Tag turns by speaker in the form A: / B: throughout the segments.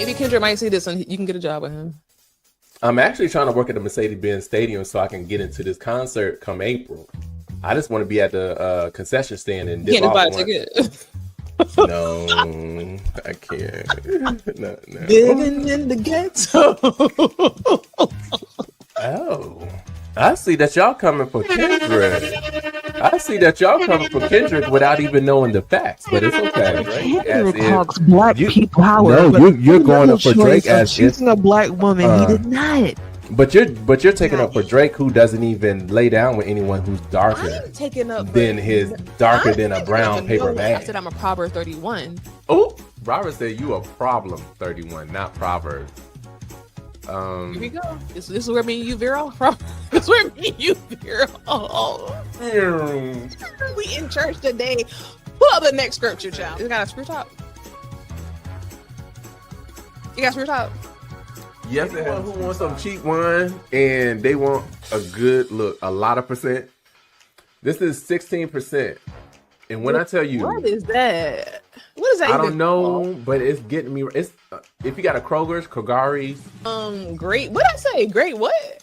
A: Maybe Kendrick might see this and you can get a job with him.
B: I'm actually trying to work at the Mercedes-Benz Stadium so I can get into this concert come April. I just want to be at the concession stand and
A: You
B: dip
A: can't just buy
B: off
A: a
B: one.
A: ticket.
B: No, I can't. No.
A: Living in the ghetto.
B: Oh, I see that y'all coming for Kendrick. I see that y'all coming for Kendrick without even knowing the facts, but it's okay, right?
C: Kendrick talks black people power.
B: No, you're going up for Drake as
C: choosing a black woman. He did not.
B: But you're taking up for Drake, who doesn't even lay down with anyone who's darker
A: I'm taking up
B: than his darker than a brown paper
A: I
B: bag.
A: said I'm a Proverb 31.
B: Oh, Robert said you a problem 31, not Proverbs.
A: Here we go. This is where me and you veer off from. This is where me and you veer off. We in church today. Pull up the next scripture, child. You got a screw top? You got a screw top?
B: Yes, anyone who wants some cheap wine and they want a good look, a lot of percent. This is 16%. And when I tell you,
A: what is that? What is that?
B: I don't know, but it's getting me. It's if you got a Kroger's, Kogari's.
A: Great. What I say? Great what?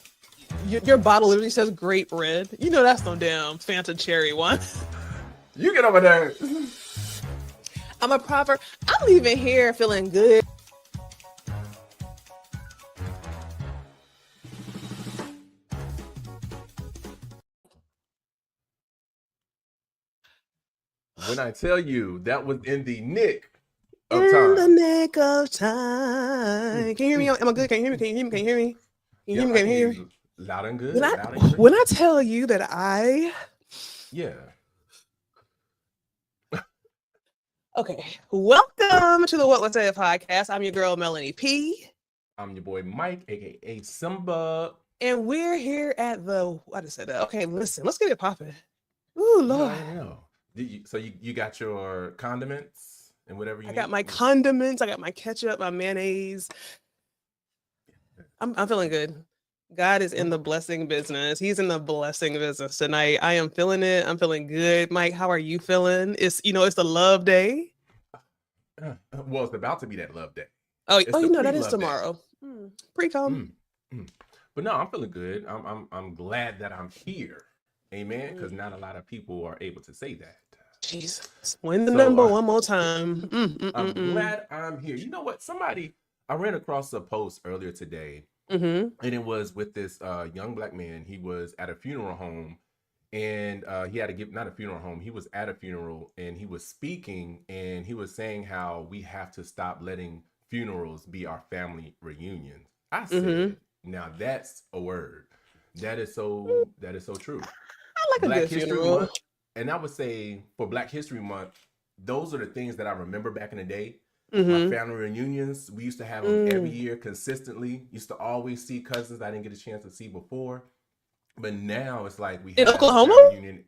A: Your bottle literally says grape red. You know that's no damn Fanta cherry one.
B: You get over there.
A: I'm a proverb. I'm leaving here feeling good.
B: When I tell you that was in the nick of
A: in
B: time.
A: the nick of time. Can you hear me? Am I good? Can you hear me? Can you hear me? Can you hear me? Can you hear me? Can you hear me?
B: Loud and good.
A: When I tell you that
B: yeah.
A: Okay, welcome to the What Was Said podcast. I'm your girl Melanie P.
B: I'm your boy Mike, aka Simba,
A: and we're here at the. I just said that. Okay, listen, let's get it popping. Ooh, Lord.
B: No. So you got your condiments and whatever you need?
A: I got my condiments. I got my ketchup, my mayonnaise. I'm feeling good. God is in the blessing business. He's in the blessing business tonight. I am feeling it. I'm feeling good. Mike, how are you feeling? It's the love day.
B: Well, it's about to be that love day.
A: Oh, that is tomorrow. Pre-com.
B: But no, I'm feeling good. I'm glad that I'm here. Amen. Because not a lot of people are able to say that.
A: Jesus. Win the number one more time.
B: I'm glad I'm here. You know what? I ran across a post earlier today. And it was with this young black man. He was at a funeral home, and he had to give, not a funeral home, he was at a funeral, and he was speaking, and he was saying how we have to stop letting funerals be our family reunions. I said, now that's a word. That is so true.
A: I like
B: Black
A: a good
B: History
A: funeral.
B: Month, and I would say for Black History Month, those are the things that I remember back in the day. My family reunions, we used to have them every year consistently. Used to always see cousins I didn't get a chance to see before. But now it's like we
A: in
B: have
A: Oklahoma.
B: a reunion.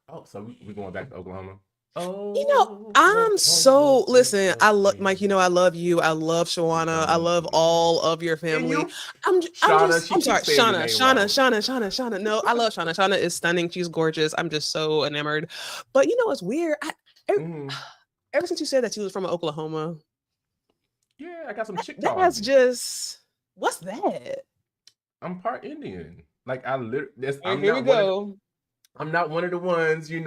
B: Oh, so we're going back to Oklahoma. Oh,
A: I'm so listen. I love Mike. I love you. I love Shawana. I love all of your family. I'm sorry, Shauna. No, I love Shauna. Shauna is stunning. She's gorgeous. I'm just so enamored. But it's weird. Ever since you said that you was from Oklahoma,
B: yeah, I got some chick.
A: That's just what's that?
B: I'm part Indian. Like I literally. I'm not one of the ones. You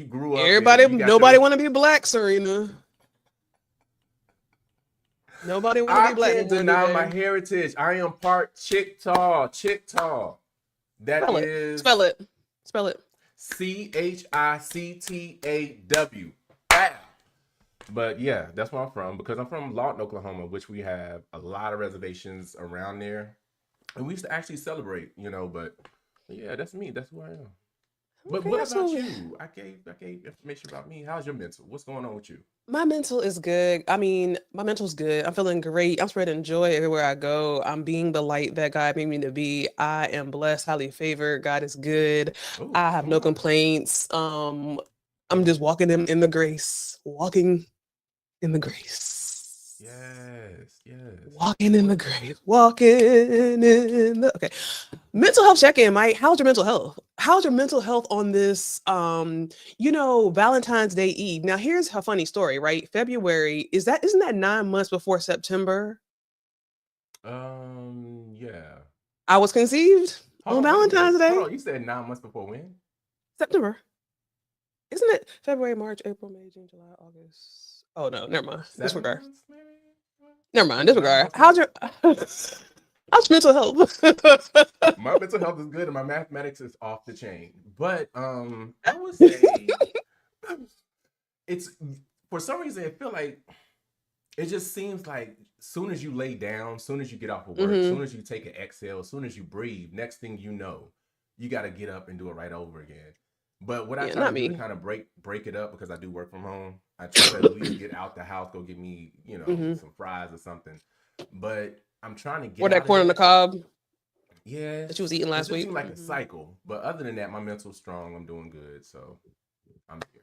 B: grew up.
A: Nobody want to be black, Serena. Nobody want to be black.
B: I can't deny my heritage. I am part Chickaw. That
A: spell it. Spell it.
B: Chicktaw. But yeah, that's where I'm from, because I'm from Lawton, Oklahoma, which we have a lot of reservations around there, and we used to actually celebrate, but yeah, that's me. That's who I am. But what about you? I gave information about me. How's your mental? What's going on with you?
A: My mental is good. My mental's good. I'm feeling great. I'm spreading joy everywhere I go. I'm being the light that God made me to be. I am blessed, highly favored. God is good. I have no complaints. I'm just walking in the grace. Walking in the grace.
B: Yes.
A: Walking in the grave. Walking in the okay. Mental health check-in, Mike. How's your mental health? How's your mental health on this Valentine's Day Eve? Now here's a funny story, right? February, isn't that 9 months before September?
B: Yeah.
A: I was conceived
B: Hold
A: on
B: on, wait a minute.
A: Valentine's Day.
B: Hold on, you said 9 months before when?
A: September. Isn't it February, March, April, May, June, July, August? Oh no, never mind.
B: 7
A: Disregard.
B: months, maybe?
A: Never mind.
B: Is it 9
A: Disregard.
B: months
A: How's
B: away?
A: your how's mental health?
B: My mental health is good and my mathematics is off the chain. But I would say it's for some reason I feel like it just seems like soon as you lay down, soon as you get off of work, soon as you take an exhale, soon as you breathe, next thing you know, you got to get up and do it right over again. But what I try to do is kind of break it up because I do work from home. I try to at least get out the house, go get me, some fries or something. But I'm trying to get
A: or that corn on the cob.
B: Yeah,
A: that you was eating last week.
B: It seemed like a cycle, but other than that, my mental's strong. I'm doing good, so I'm here.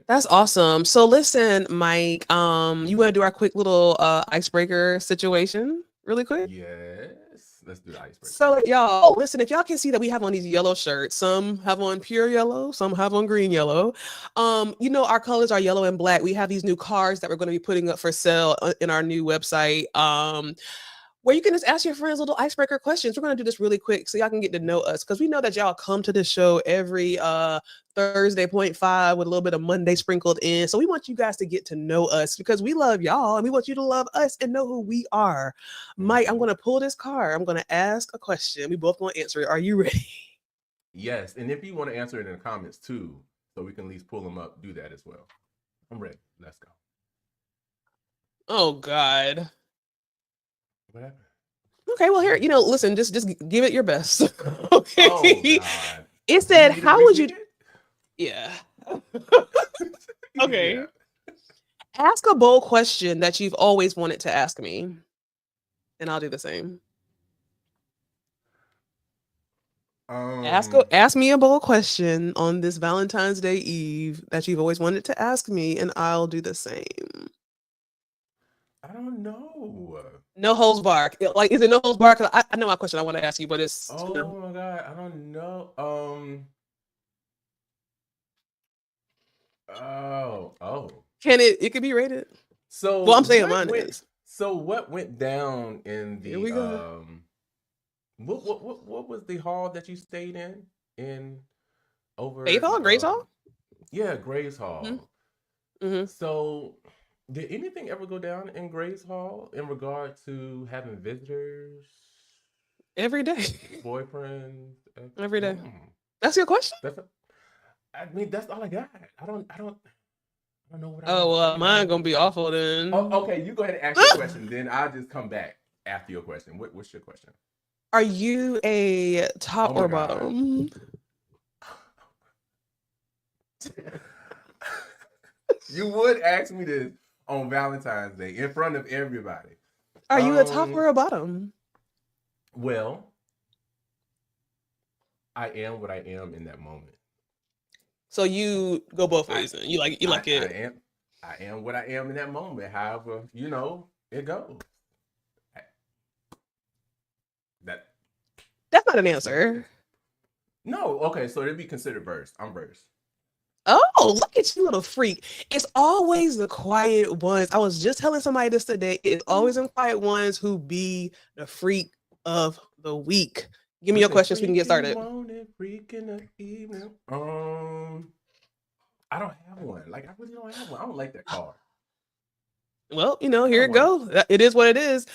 A: That's awesome. So listen, Mike, you want to do our quick little icebreaker situation really quick?
B: Yes, let's do the icebreaker.
A: So y'all, listen, if y'all can see that we have on these yellow shirts, some have on pure yellow, some have on green yellow. Our colors are yellow and black. We have these new cards that we're going to be putting up for sale in our new website. Where you can just ask your friends little icebreaker questions. We're going to do this really quick so y'all can get to know us, because we know that y'all come to this show every Thursday 0.5 with a little bit of Monday sprinkled in. So we want you guys to get to know us because we love y'all and we want you to love us and know who we are. Mike, I'm going to pull this card. I'm going to ask a question. We both going to answer it. Are you ready?
B: Yes. And if you want to answer it in the comments too, so we can at least pull them up, do that as well. I'm ready. Let's go.
A: Oh, God.
B: What happened?
A: Okay, well, here, listen, just give it your best. Okay.
B: Oh, God.
A: It said, how would you... Yeah. Okay. Yeah. Ask a bold question that you've always wanted to ask me. And I'll do the same. Ask me a bold question on this Valentine's Day Eve that you've always wanted to ask me, and I'll do the same.
B: I don't know.
A: No holds barred. Like, is it no holds barred? I know my question I want to ask you, but it's...
B: Oh, my God. I don't know.
A: Can it can be rated?
B: So
A: well, I'm saying mine is.
B: So what went down in the
A: Here we go.
B: What was the hall that you stayed in over
A: Faith Hall? Grace Hall?
B: Yeah, Grace Hall.
A: Mm-hmm.
B: So did anything ever go down in Grace Hall in regard to having visitors?
A: Every day.
B: Boyfriends?
A: Every day. That's your question?
B: That's all I got. I don't know what
A: mine gonna be awful then.
B: Oh, okay, you go ahead and ask your question, then I'll just come back after your question. What's your question?
A: Are you a top or bottom?
B: You would ask me this on Valentine's Day in front of everybody.
A: Are you a top or a bottom?
B: Well, I am what I am in that moment.
A: So you go both ways, and you like it.
B: I am what I am in that moment. However, it goes.
A: That's not an answer.
B: No, okay, so it'd be considered verse. I'm verse.
A: Oh, look at you, little freak. It's always the quiet ones. I was just telling somebody this today. It's always the quiet ones who be the freak of the week. Give me your question so we can get started.
B: Freak in the evening. I don't have one. Like, I really don't have one. I don't like that card.
A: Well, here it goes. It is what it is.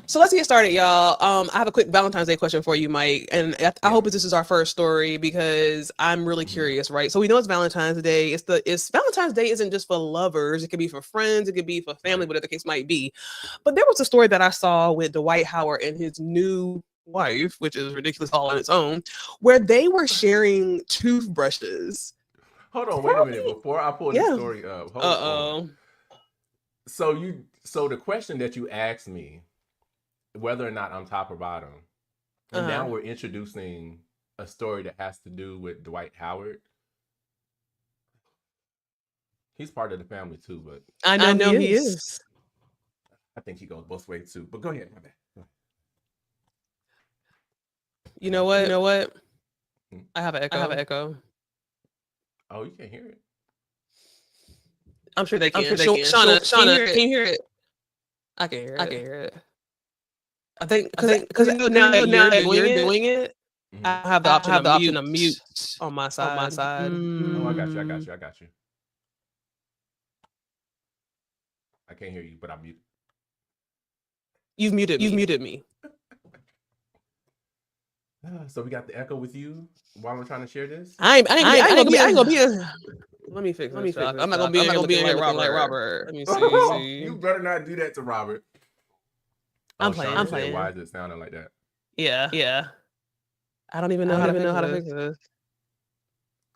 A: So let's get started, y'all. I have a quick Valentine's Day question for you, Mike. And I hope this is our first story because I'm really curious, right? So we know it's Valentine's Day. It's Valentine's Day isn't just for lovers. It could be for friends. It could be for family, whatever the case might be. But there was a story that I saw with Dwight Howard and his new wife, which is ridiculous all on its own, where they were sharing toothbrushes.
B: Hold on, wait a minute. Before I pull this story up. Hold on. So the question that you asked me, whether or not I'm top or bottom, and now we're introducing a story that has to do with Dwight Howard. He's part of the family too, but
A: I know he is.
B: I think he goes both ways too. But go ahead, my bad. Go ahead.
A: You know what?
B: Hmm.
A: I have an echo.
B: Oh, you can't hear it.
A: I'm sure they can.
C: Shauna,
A: can you hear it? I can hear it. I think because now that you're doing it,
B: Mhm.
A: I have the option to mute on my side.
B: Oh, I got you. I can't hear you, but I'm muted.
A: You've muted me.
B: So we got the echo with you while we're trying to share this.
A: I ain't gonna be a. Let me fix this. I'm not gonna be in here looking like Robert. Let me see.
B: You better not do that to Robert.
A: I'm playing.
B: Why is it sounding like that?
A: Yeah. I don't even know how to fix this.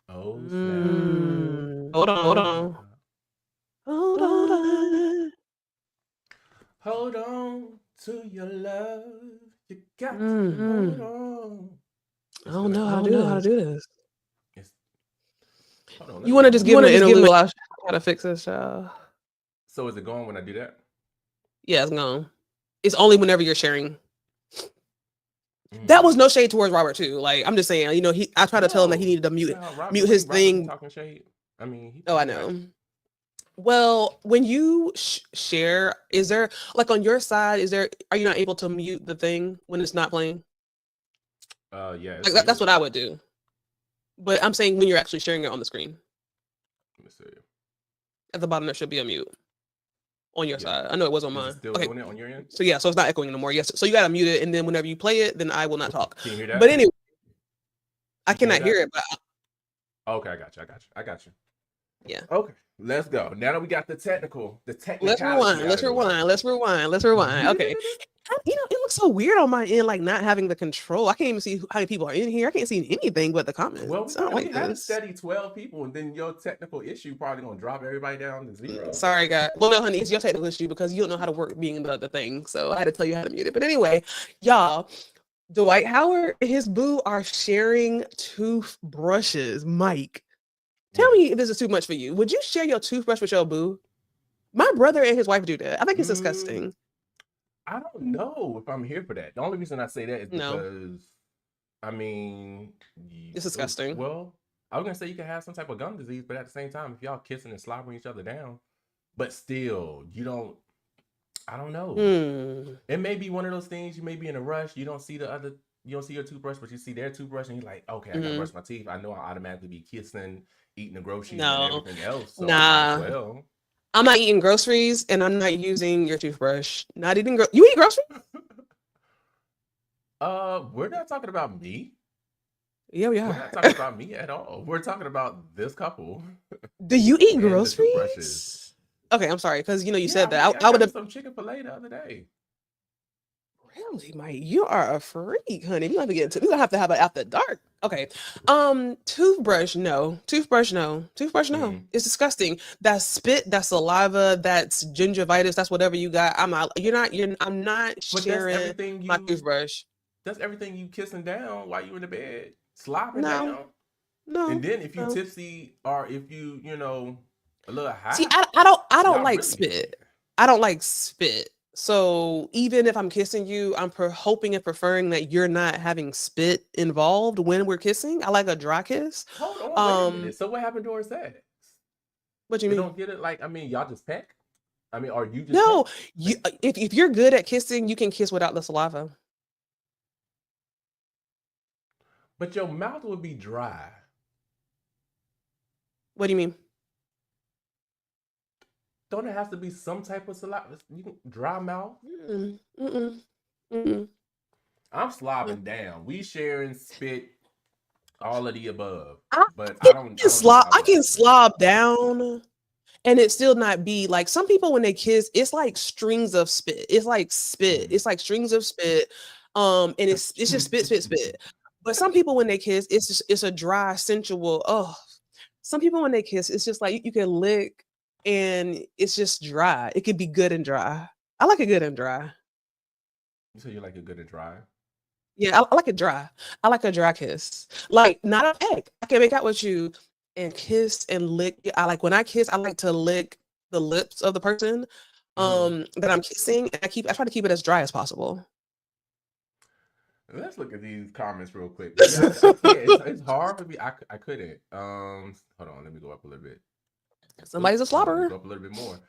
B: Oh, snap.
A: Hold on.
B: Hold on to your love. You got to hold on.
A: I don't know how to do this.
B: Hold on,
A: you want to just give me an interlude while I how to fix this, child?
B: So is it gone when I do that?
A: Yeah, it's gone. It's only whenever you're sharing. That was no shade towards Robert too. Like I'm just saying, you know, I tried to tell him that he needed to mute his thing.
B: Talking shade. I mean,
A: I know. Well, when you share, is there like on your side? Are you not able to mute the thing when it's not playing?
B: Yeah.
A: Like that's what I would do. But I'm saying when you're actually sharing it on the screen.
B: Let me see.
A: At the bottom, there should be a mute on your side. I know it was on mine.
B: Still doing it on your end?
A: So yeah, so it's not echoing anymore. Yes. So you gotta mute it, and then whenever you play it, then I will not talk.
B: Can you hear that?
A: But anyway, I cannot hear it. But
B: okay, I got you.
A: Yeah.
B: Okay, let's go. Now that we got the technical.
A: Let's rewind. Okay. You know, it looks so weird on my end, like not having the control. I can't even see how many people are in here. I can't see anything but the comments.
B: Well,
A: we
B: had a steady 12 people, and then your technical issue probably gonna drop everybody down to 0.
A: Sorry, guys. Well, no, honey, it's your technical issue because you don't know how to work being the thing. So I had to tell you how to mute it. But anyway, y'all, Dwight Howard and his boo are sharing toothbrushes. Mike, tell me if this is too much for you. Would you share your toothbrush with your boo? My brother and his wife do that. I think it's disgusting.
B: I don't know if I'm here for that. The only reason I say that is because, I mean,
A: it's disgusting.
B: Well, I was gonna say you can have some type of gum disease, but at the same time, if y'all kissing and slobbering each other down, but still, you don't. I don't know. It may be one of those things. You may be in a rush. You don't see your toothbrush, but you see their toothbrush, and you're like, okay, I gotta brush my teeth. I know I'll automatically be kissing, eating the groceries, and everything else. So well.
A: I'm not eating groceries, and I'm not using your toothbrush. Not eating you eat groceries?
B: We're not talking about me.
A: Yeah, we are.
B: We're not talking about me at all. We're talking about this couple.
A: Do you eat groceries? Okay, I'm sorry, because you said that. I would have
B: some chicken fillet the other day.
A: Really, Mike? You are a freak, honey. We're gonna have to have it after dark. Okay. Toothbrush, no. Toothbrush, no. It's disgusting. That's spit, that's saliva, that's gingivitis, that's whatever you got. I'm not sharing my toothbrush.
B: That's everything you kissing down while you in the bed. Slopping down.
A: No.
B: And then if you tipsy or if you, a little high.
A: See, I don't like spit. I don't like spit. So even if I'm kissing you, I'm hoping and preferring that you're not having spit involved when we're kissing. I like a dry kiss.
B: Hold on, wait a minute. So what happened during sex?
A: What you mean?
B: You don't get it? Like, I mean, y'all just peck? I mean, are you just
A: No, if you're good at kissing, you can kiss without the saliva.
B: But your mouth would be dry.
A: What do you mean?
B: Don't it have to be some type of saliva? You can dry mouth? I'm slobbing down. We sharing spit, all of the above. But I
A: can slob down, and it still not be like some people when they kiss. It's like strings of spit. It's like spit. It's like strings of spit. And it's just spit. But some people when they kiss, it's a dry, sensual. Oh, some people when they kiss, it's just like you can lick. And it's just dry. It can be good and dry. I like it good and dry.
B: You say you like it good and dry?
A: Yeah, I like it dry. I like a dry kiss. Like, not a peck. I can make out with you and kiss and lick. When I kiss, I like to lick the lips of the person. that I'm kissing, and I try to keep it as dry as possible.
B: Let's look at these comments real quick. Yeah, it's hard for me. I couldn't. Hold on, let me go up a little bit.
A: Somebody's a slobber.
B: Go up a little bit more.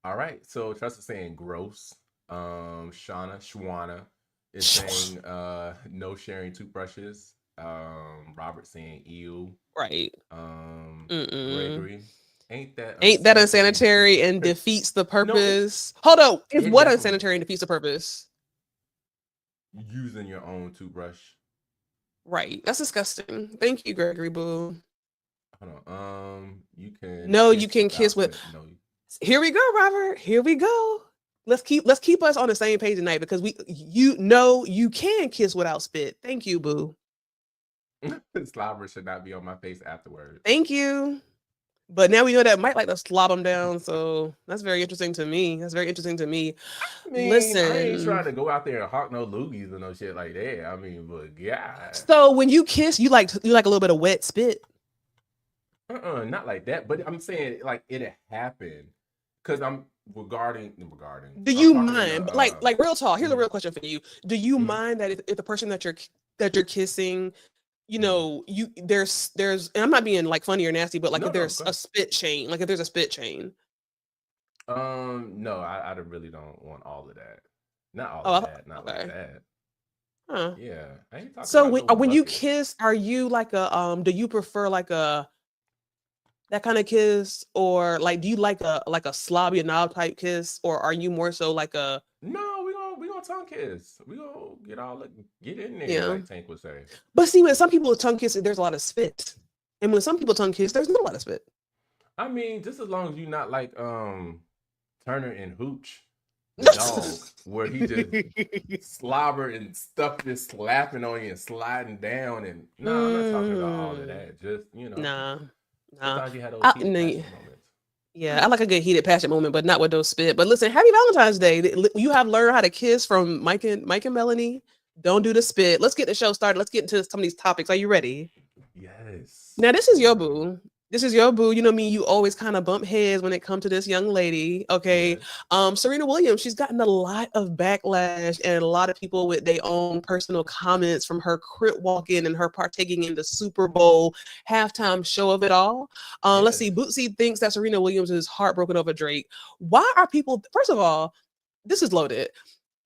B: All right. So Trust is saying gross. Shwana is saying no sharing toothbrushes. Robert saying ew.
A: Right.
B: Gregory. Ain't that
A: unsanitary and defeats the purpose? No, hold on. Is what unsanitary and defeats the purpose?
B: Using your own toothbrush.
A: Right. That's disgusting. Thank you, Gregory Boo.
B: Hold on. You can.
A: No, you can kiss with. No. Here we go, Robert. Here we go. Let's keep us on the same page tonight because you can kiss without spit. Thank you, Boo.
B: Slobber should not be on my face afterwards.
A: Thank you. But now we know that Mike like to slob them down, so that's very interesting to me.
B: I mean, listen, I ain't trying to go out there and hawk no loogies or no shit like that. I mean, but yeah.
A: So when you kiss, you like a little bit of wet spit?
B: Not like that. But I'm saying like it happened because I'm regarding.
A: Do you mind? But like real talk. Here's a real question for you. Do you mind that if the person that you're kissing, there's and I'm not being like funny or nasty, but like if there's a spit chain, like if there's a spit chain.
B: No, I really don't want all of that. Not all of that. Not like that.
A: Huh.
B: Yeah. I ain't talking
A: so when you kiss, are you like a do you prefer like that kind of kiss, or like do you like a slobby knob type kiss, or are you more so like a
B: we gonna tongue kiss. We gonna get in there, like Tank would say.
A: But see, when some people tongue kiss, there's a lot of spit, and when some people tongue kiss, there's not a lot of spit.
B: I mean, just as long as you're not like Turner and Hooch, the dog, where he just slobber and stuff just slapping on you and sliding down, and I'm not talking about all of that. Just
A: Nah.
B: Sometimes you had those heated moments.
A: Yeah, I like a good heated passion moment, but not with those spit. But listen, happy Valentine's Day. You have learned how to kiss from Mike and Melanie. Don't do the spit. Let's get the show started. Let's get into some of these topics. Are you ready?
B: Yes.
A: Now, this is your boo. You know me, you always kind of bump heads when it comes to this young lady. Okay. Yes. Serena Williams, she's gotten a lot of backlash and a lot of people with their own personal comments from her crit walk-in and her partaking in the Super Bowl halftime show of it all. Yes. Let's see. Bootsy thinks that Serena Williams is heartbroken over Drake. Why are people, first of all, this is loaded.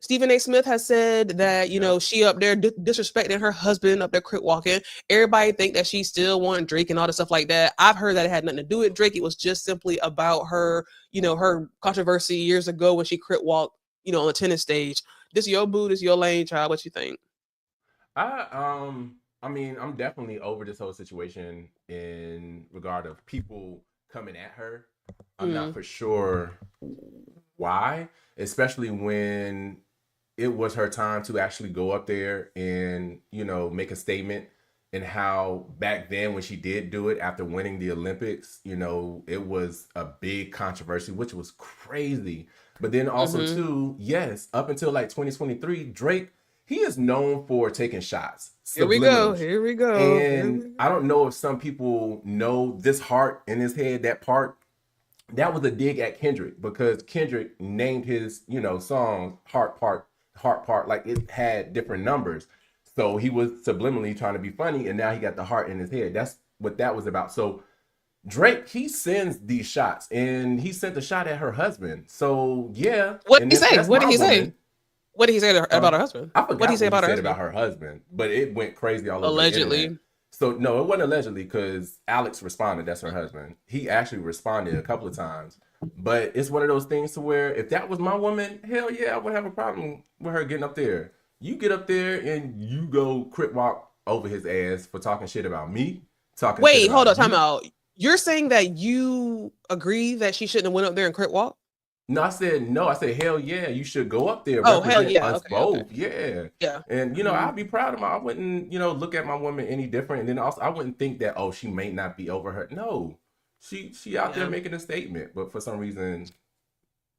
A: Stephen A. Smith has said that, she up there disrespecting her husband up there crit walking. Everybody think that she still want Drake and all the stuff like that. I've heard that it had nothing to do with Drake. It was just simply about her, her controversy years ago when she crit walked, on the tennis stage. This your boo, this your lane, child. What you think?
B: I mean, I'm definitely over this whole situation in regard of people coming at her. I'm not for sure why, especially when it was her time to actually go up there and, make a statement, and how back then when she did do it after winning the Olympics, it was a big controversy, which was crazy. But then also too, yes, up until like 2023, Drake, he is known for taking shots.
A: Here we go.
B: And I don't know if some people know this heart in his head, that part. That was a dig at Kendrick, because Kendrick named his, song Heart Part, like it had different numbers. So he was subliminally trying to be funny, and now he got the heart in his head. That's what that was about. So Drake, he sends these shots, and he sent the shot at her husband. So yeah.
A: What did he say? What did he say? What did he say about her husband?
B: I forgot what he said about her husband, but it went crazy all over.
A: Allegedly.
B: So no, it wasn't allegedly, because Alex responded. That's her husband. He actually responded a couple of times. But it's one of those things to where if that was my woman, hell yeah, I would have a problem with her getting up there. You get up there and you go crit walk over his ass for talking shit about me.
A: Wait, hold on, time out. You're saying that you agree that she shouldn't have went up there and crit walk?
B: No, I said hell yeah, you should go up there.
A: Oh, hell yeah.
B: Us both. Okay.
A: Yeah. Yeah.
B: And I'd be proud of her. I wouldn't, look at my woman any different. And then also I wouldn't think that, she may not be over her. No. She out there making a statement, but for some reason,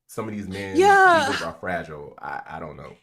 B: some of these men egos are fragile. I don't know.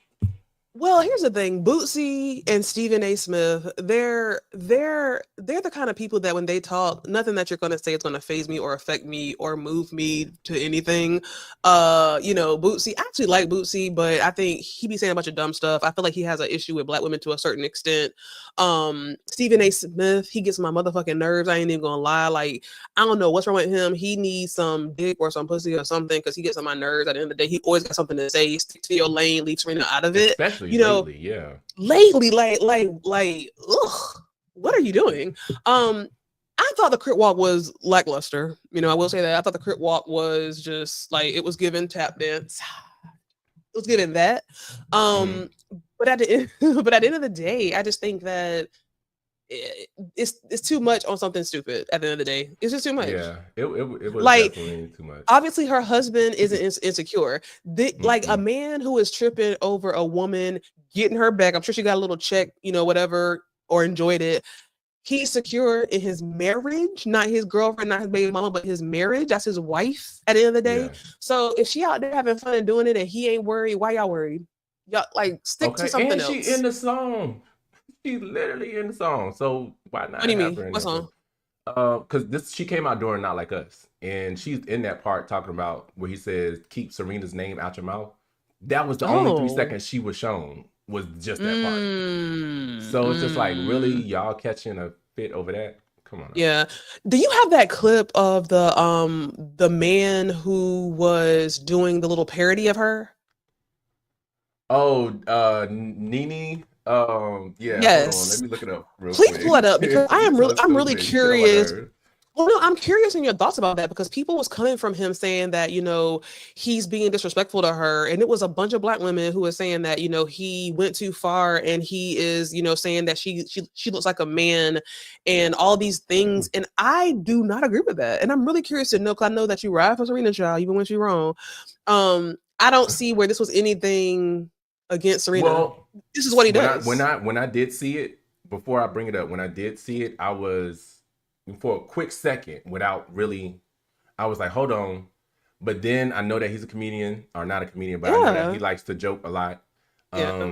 A: Well, here's the thing. Bootsy and Stephen A. Smith, they're the kind of people that when they talk, nothing that you're gonna say is gonna phase me or affect me or move me to anything. Bootsy, I actually like Bootsy, but I think he be saying a bunch of dumb stuff. I feel like he has an issue with black women to a certain extent. Stephen A. Smith, he gets my motherfucking nerves. I ain't even gonna lie. Like, I don't know what's wrong with him. He needs some dick or some pussy or something because he gets on my nerves. At the end of the day, he always got something to say. Stick to your lane, leave Serena out of it.
B: Especially
A: You know,
B: lately, yeah.
A: lately, ugh, what are you doing? I thought the crit walk was lackluster. I will say that. I thought the crit walk was just like it was given tap dance. It was given that.
B: Mhm.
A: But at the end, but at the end of the day, I just think that it's too much on something stupid. At the end of the day, it's just too much.
B: Yeah, it was
A: Like,
B: definitely too much.
A: obviously her husband isn't insecure. Like a
B: Mm-mm.
A: man who is tripping over a woman getting her back, I'm sure she got a little check, whatever, or enjoyed it. He's secure in his marriage, not his girlfriend, not his baby mama, but his marriage. That's his wife at the end of the day.
B: Yeah.
A: So if she out there having fun and doing it and he ain't worried, why y'all worried? Y'all like stick to
B: Okay,
A: something
B: and she in
A: else.
B: the song. She's literally in the song. So why
A: What
B: not
A: do you
B: have
A: mean?
B: her in
A: What
B: there?
A: song?
B: Because she came out during Not Like Us, and she's in that part talking about where he says, "Keep Serena's name out your mouth." That was the only
A: Oh.
B: 3 seconds she was shown, was just that part. So it's just like, really, y'all catching a fit over that? Come on now.
A: Yeah. Do you have that clip of the man who was doing the little parody of her?
B: Oh, Nene. Yeah. Hold on. Let
A: Yes.
B: me look it up real
A: Please pull
B: quick.
A: that up because
B: She's so
A: I'm really
B: stupid. Get on my
A: curious.
B: nerves.
A: Well, no, I'm curious in your thoughts about that because people was coming from him saying that, he's being disrespectful to her. And it was a bunch of black women who were saying that, he went too far and he is, saying that she looks like a man and all these things. And I do not agree with that. And I'm really curious to know, because I know that you ride for Serena, child, even when she's wrong. I don't see where this was anything against Serena.
B: Well,
A: This is what he does.
B: when I did see it, before I bring it up, when I did see it, I was, for a quick second, without really, I was like, hold on. But then I know that he's a comedian, or not a comedian, but I know that he likes to joke a lot.
A: Yeah.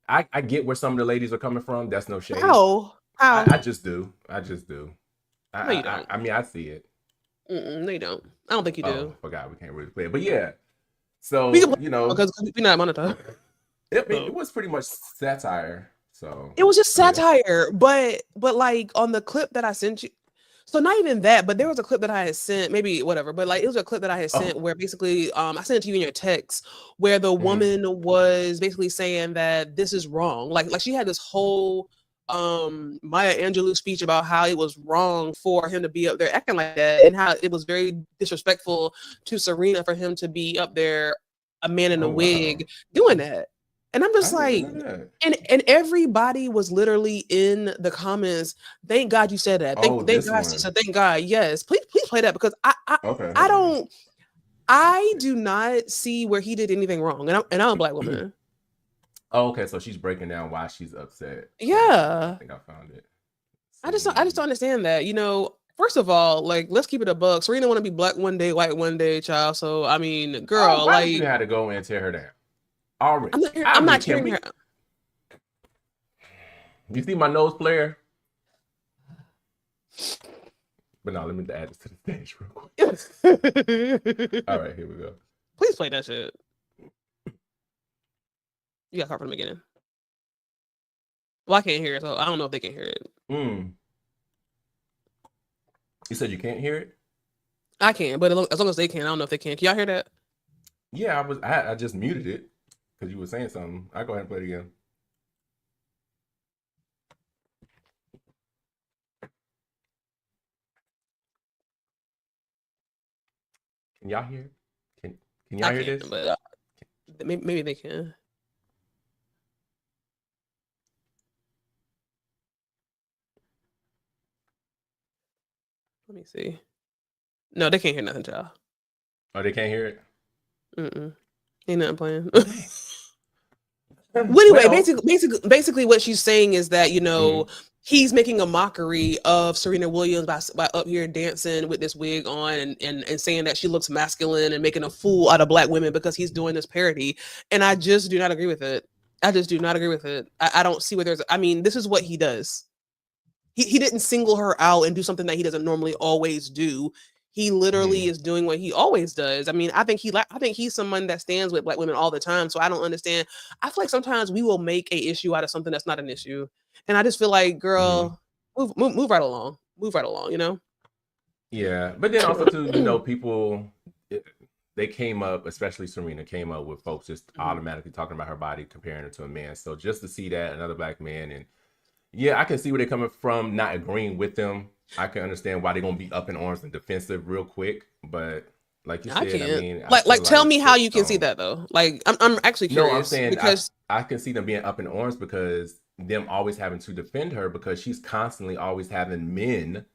B: I get where some of the ladies are coming from. That's no shade.
A: How?
B: I just do.
A: No, you don't.
B: I mean, I see it.
A: No, you don't. I don't think you do.
B: Oh, forgot we can't really play it. But yeah. So,
A: We can play because we're not monetized.
B: it was pretty much satire. So
A: It was just satire, but like on the clip that I sent you. So not even that, but there was a clip that I had sent, maybe whatever, but like it was a clip that I had sent where basically I sent it to you in your text where the woman was basically saying that this is wrong. Like she had this whole Maya Angelou speech about how it was wrong for him to be up there acting like that and how it was very disrespectful to Serena for him to be up there, a man in a wig, doing that. And I'm just like, and everybody was literally in the comments. Thank God you said that. Thank God, sister. Thank God. Yes, please play that because I do not see where he did anything wrong, and I'm a black woman.
B: Oh, okay, so she's breaking down why she's upset.
A: Yeah,
B: I think I found it.
A: I just don't understand that. First of all, like let's keep it a buck. Serena want to be black one day, white one day, child. So I mean, girl,
B: like you had to go and tear her down. Already.
A: I'm not tearing her.
B: You see my nose player? But no, let me add this to the stage real quick. All right, here we go.
A: Please play that shit. You got to start from the beginning. Well, I can't hear it, so I don't know if they can hear it.
B: You said you can't hear it?
A: I can, but as long as they can, I don't know if they can. Can y'all hear that?
B: Yeah, I just muted it because you were saying something. I'll go ahead and play it again. Can y'all hear it? Can y'all hear this?
A: But maybe they can. Let me see. No, they can't hear nothing, child.
B: Oh, they can't hear it?
A: Ain't nothing playing. Well, anyway, basically what she's saying is that, he's making a mockery of Serena Williams by up here dancing with this wig on and saying that she looks masculine and making a fool out of black women because he's doing this parody. And I just do not agree with it. I just do not agree with it. I don't see where this is what he does. He didn't single her out and do something that he doesn't normally always do. He literally is doing what he always does. I mean, I think he's someone that stands with black women all the time. So I don't understand. I feel like sometimes we will make a issue out of something that's not an issue. And I just feel like, girl, move right along. Move right along, you know?
B: Yeah. But then also too, you know, people, they came up, especially Serena, came up with folks just automatically talking about her body, comparing her to a man. So just to see that, another black man, and yeah, I can see where they're coming from, not agreeing with them. I can understand why they're gonna be up in arms and defensive real quick, but like you said, I mean,
A: tell me how you can see that though. Like, I'm actually curious.
B: No, I'm saying
A: because
B: I can see them being up in arms because them always having to defend her because she's constantly always having men,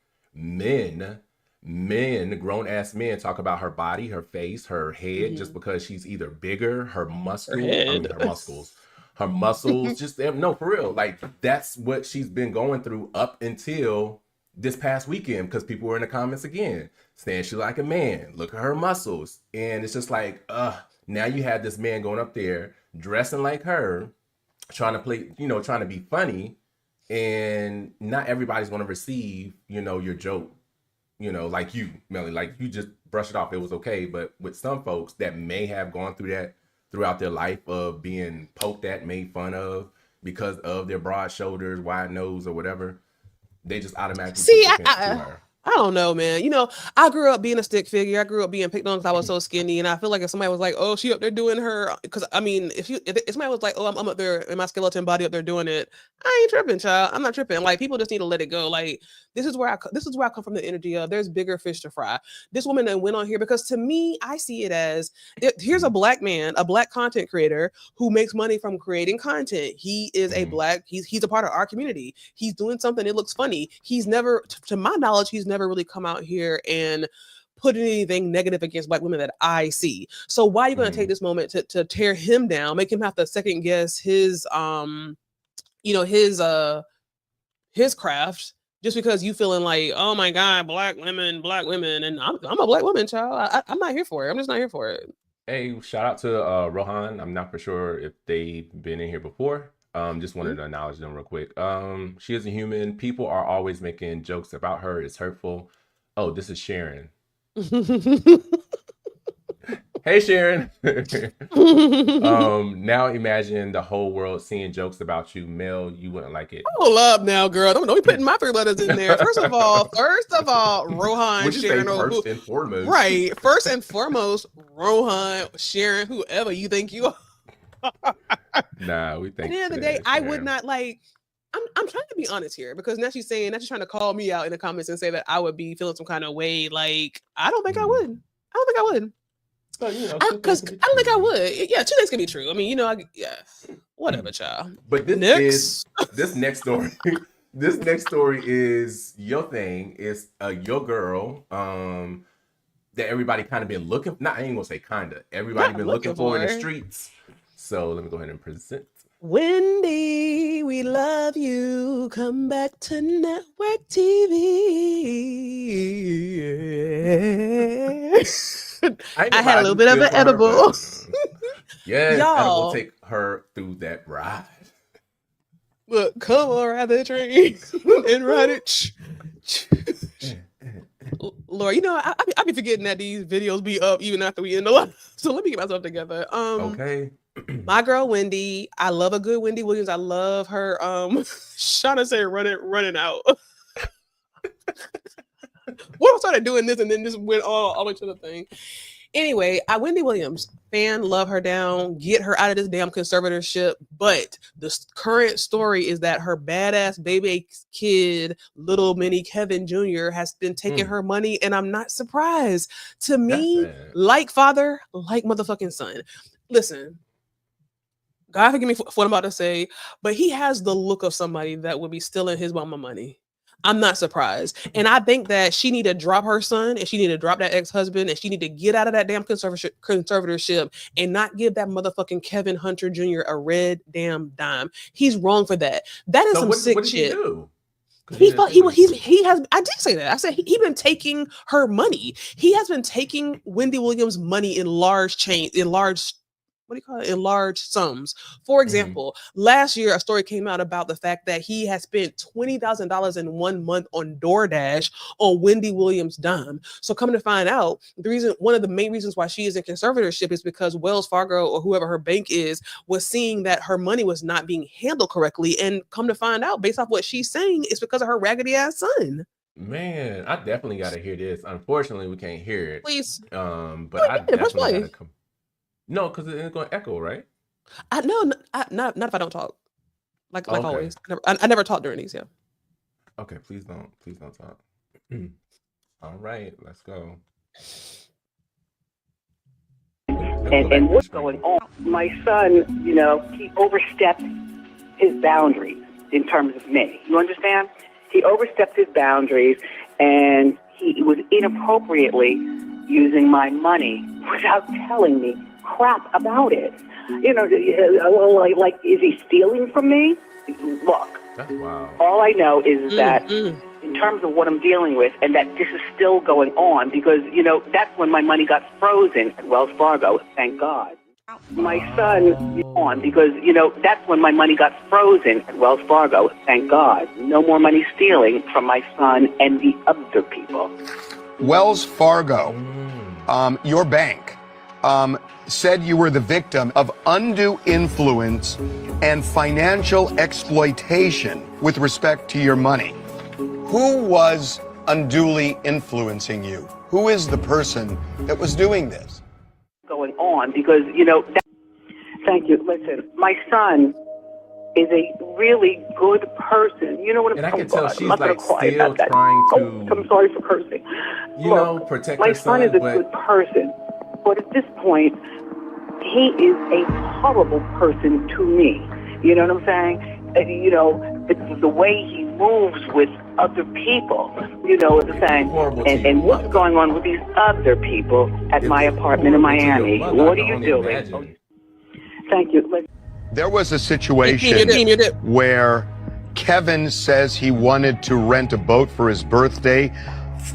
B: grown ass men talk about her body, her face, her head, just because she's either bigger, her muscles, just no, for real. Like that's what she's been going through up until this past weekend because people were in the comments again saying she like a man, look at her muscles. And it's just like, now you have this man going up there dressing like her, trying to play, you know, trying to be funny, and not everybody's going to receive, you know, your joke, you know, like you, Melly, like you just brush it off. It was okay. But with some folks that may have gone through that throughout their life of being poked at, made fun of because of their broad shoulders, wide nose or whatever, they just automatically
A: see. I don't know, man. You know, I grew up being a stick figure. I grew up being picked on because I was so skinny, and I feel like if somebody was like, "Oh, she up there doing her," because I mean, if somebody was like, "Oh, I'm up there in my skeleton body up there doing it," I ain't tripping, child. I'm not tripping. Like people just need to let it go. Like this is where I come from. The energy of there's bigger fish to fry. This woman that went on here because to me, I see it as here's a black man, a black content creator who makes money from creating content. He is a black. He's a part of our community. He's doing something. It looks funny. He's never, to my knowledge, he's never really come out here and put anything negative against black women that I see. So why are you going to take this moment to tear him down, make him have to second guess his his craft just because you feeling like, oh my God, black women, and I'm a black woman, child. I'm not here for it. I'm just not here for it.
B: Hey, shout out to Rohan. I'm not for sure if they've been in here before. Just wanted to acknowledge them real quick. She is a human. People are always making jokes about her. It's hurtful. Oh, this is Sharon. Hey, Sharon. Now imagine the whole world seeing jokes about you. Mel, you wouldn't like it.
A: Hold up now, girl. Don't be putting my 3 letters in there. First of all, Rohan, Sharon.
B: First and foremost.
A: Right. First and foremost, Rohan, Sharon, whoever you think you are.
B: Nah, we think.
A: At the end of the day, I would not like. I'm trying to be honest here because now she's trying to call me out in the comments and say that I would be feeling some kind of way. Like I don't think I would. I don't think I would.
B: So, you know,
A: because I don't think I would. Yeah, 2 things can be true. I mean, you know, whatever, child.
B: But this next story. This next story is your thing. It's your girl. That everybody kind of been looking. I ain't gonna say kinda. Everybody been looking for in the streets. So let me go ahead and present.
A: Wendy, we love you. Come back to network TV. I had a little bit of an edible.
B: Yes, edible take her through that ride.
A: Look, come on, ride the train and ride it. Lord, you know, I be forgetting that these videos be up even after we end the live. So let me get myself together.
B: Okay.
A: My girl Wendy, I love a good Wendy Williams. I love her trying to say running out. What if I started doing this and then just went all the way to the thing? Anyway, Wendy Williams, fan, love her down, get her out of this damn conservatorship. But the current story is that her badass baby kid, little mini Kevin Jr., has been taking her money, and I'm not surprised. To me, like father, like motherfucking son. Listen, God forgive me for what I'm about to say, but he has the look of somebody that would be stealing his mama money. I'm not surprised. And I think that she need to drop her son and she need to drop that ex-husband and she need to get out of that damn conservatorship and not give that motherfucking Kevin Hunter Jr. a red damn dime. He's wrong for that. That is some sick shit.
B: 'Cause
A: He
B: didn't
A: thought
B: say what he said.
A: he has. I did say that. I said he been taking her money. He has been taking Wendy Williams' money in large what do you call it? In large sums. For example, last year a story came out about the fact that he had spent $20,000 in 1 month on DoorDash on Wendy Williams' dime. So coming to find out, one of the main reasons why she is in conservatorship is because Wells Fargo or whoever her bank is was seeing that her money was not being handled correctly. And come to find out, based off what she's saying, it's because of her raggedy ass son.
B: Man, I definitely got to hear this. Unfortunately, we can't hear it.
A: Please.
B: But I
A: Press
B: definitely got
A: play.
B: to come. No, because it's going to echo, right?
A: Not if I don't talk. Like
B: Okay.
A: always. I never talk during these, yeah.
B: Okay, please don't talk. All right, let's go.
D: And what's going on? My son, he overstepped his boundaries in terms of me. You understand? He overstepped his boundaries, and he was inappropriately using my money without telling me crap about it. Like, is he stealing from me? Look,
B: that's wild.
D: All I know is that in terms of what I'm dealing with, and that this is still going on, because, that's when my money got frozen at Wells Fargo, thank God. My son on, because, that's when my money got frozen at Wells Fargo, thank God. No more money stealing from my son and the other people.
E: Wells Fargo, your bank, said you were the victim of undue influence and financial exploitation with respect to your money. Who was unduly influencing you? Who is the person that was doing this?
D: Going on, because, thank you. Listen, my son is a really good person. You know what I'm
B: And I can tell she's
D: I'm not
B: like
D: gonna cry
B: still
D: about that.
B: trying to.
D: Oh, I'm sorry for cursing.
B: Protect
D: my
B: her
D: son is a good person, but at this point, he is a horrible person to me. You know what I'm saying? It's the way he moves with other people. You know what I'm saying? And what's going on with these other people at my apartment in Miami? What are you doing? Thank you.
E: There was a situation where Kevin says he wanted to rent a boat for his birthday